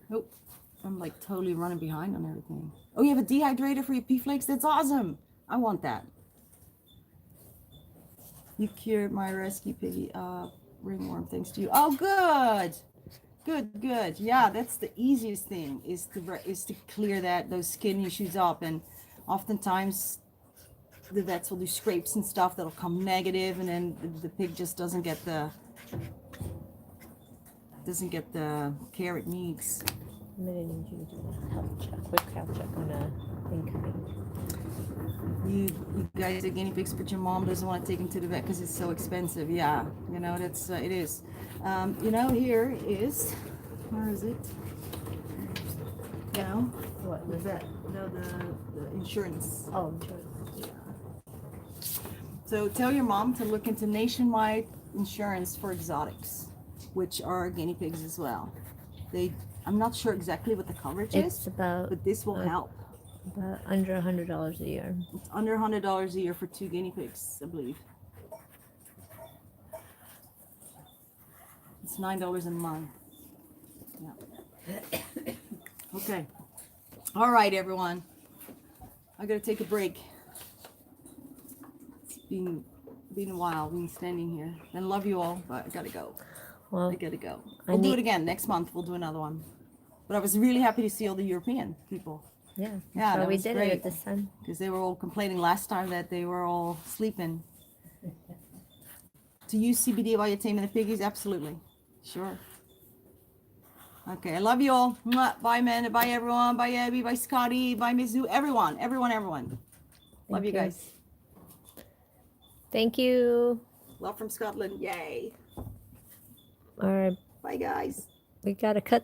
B: Nope, I'm like totally running behind on everything. Oh, you have a dehydrator for your pea flakes? That's awesome. I want that. You cured my rescue piggy ringworm, thanks to you. Oh, good. Yeah, that's the easiest thing, is to clear those skin issues up. And oftentimes the vets will do scrapes and stuff that'll come negative, and then the pig just doesn't get the care it needs.
C: I'm gonna need you to do a health check, quick health check on incoming.
B: You guys are guinea pigs, but your mom doesn't want to take them to the vet because it's so expensive. Yeah, you know, that's it is. You know, where is it? You know,
C: What?
B: the vet, no, the insurance.
C: Oh, insurance.
B: So tell your mom to look into nationwide insurance for exotics, which are guinea pigs as well. I'm not sure exactly what the coverage
C: It's
B: is,
C: about
B: but this will help.
C: About under $100 a year.
B: It's under $100 a year for 2 guinea pigs, I believe. It's $9 a month. Yeah. Okay. All right, everyone. I gotta take a break. It's been Been a while. Been standing here. And love you all, but I gotta go.
C: Well,
B: I gotta go.
C: I
B: We'll do
C: need-
B: it again next month. We'll do another one. But I was really happy to see all the European people.
C: yeah.
B: Yeah,
C: So
B: that
C: we
B: was
C: did it
B: great.
C: at this time.
B: Because they were all complaining last time that they were all sleeping. To use CBD while you're taming the piggies, absolutely. Sure. Okay, I love you all. Mwah. Bye, Amanda. Bye, everyone. Bye, Abby. Bye, Scotty. Bye, Mizu. Everyone. Love
C: Thank
B: you
C: you.
B: guys.
C: Thank you.
B: Love from Scotland. Yay.
C: All right.
B: Bye, guys.
C: We got to cut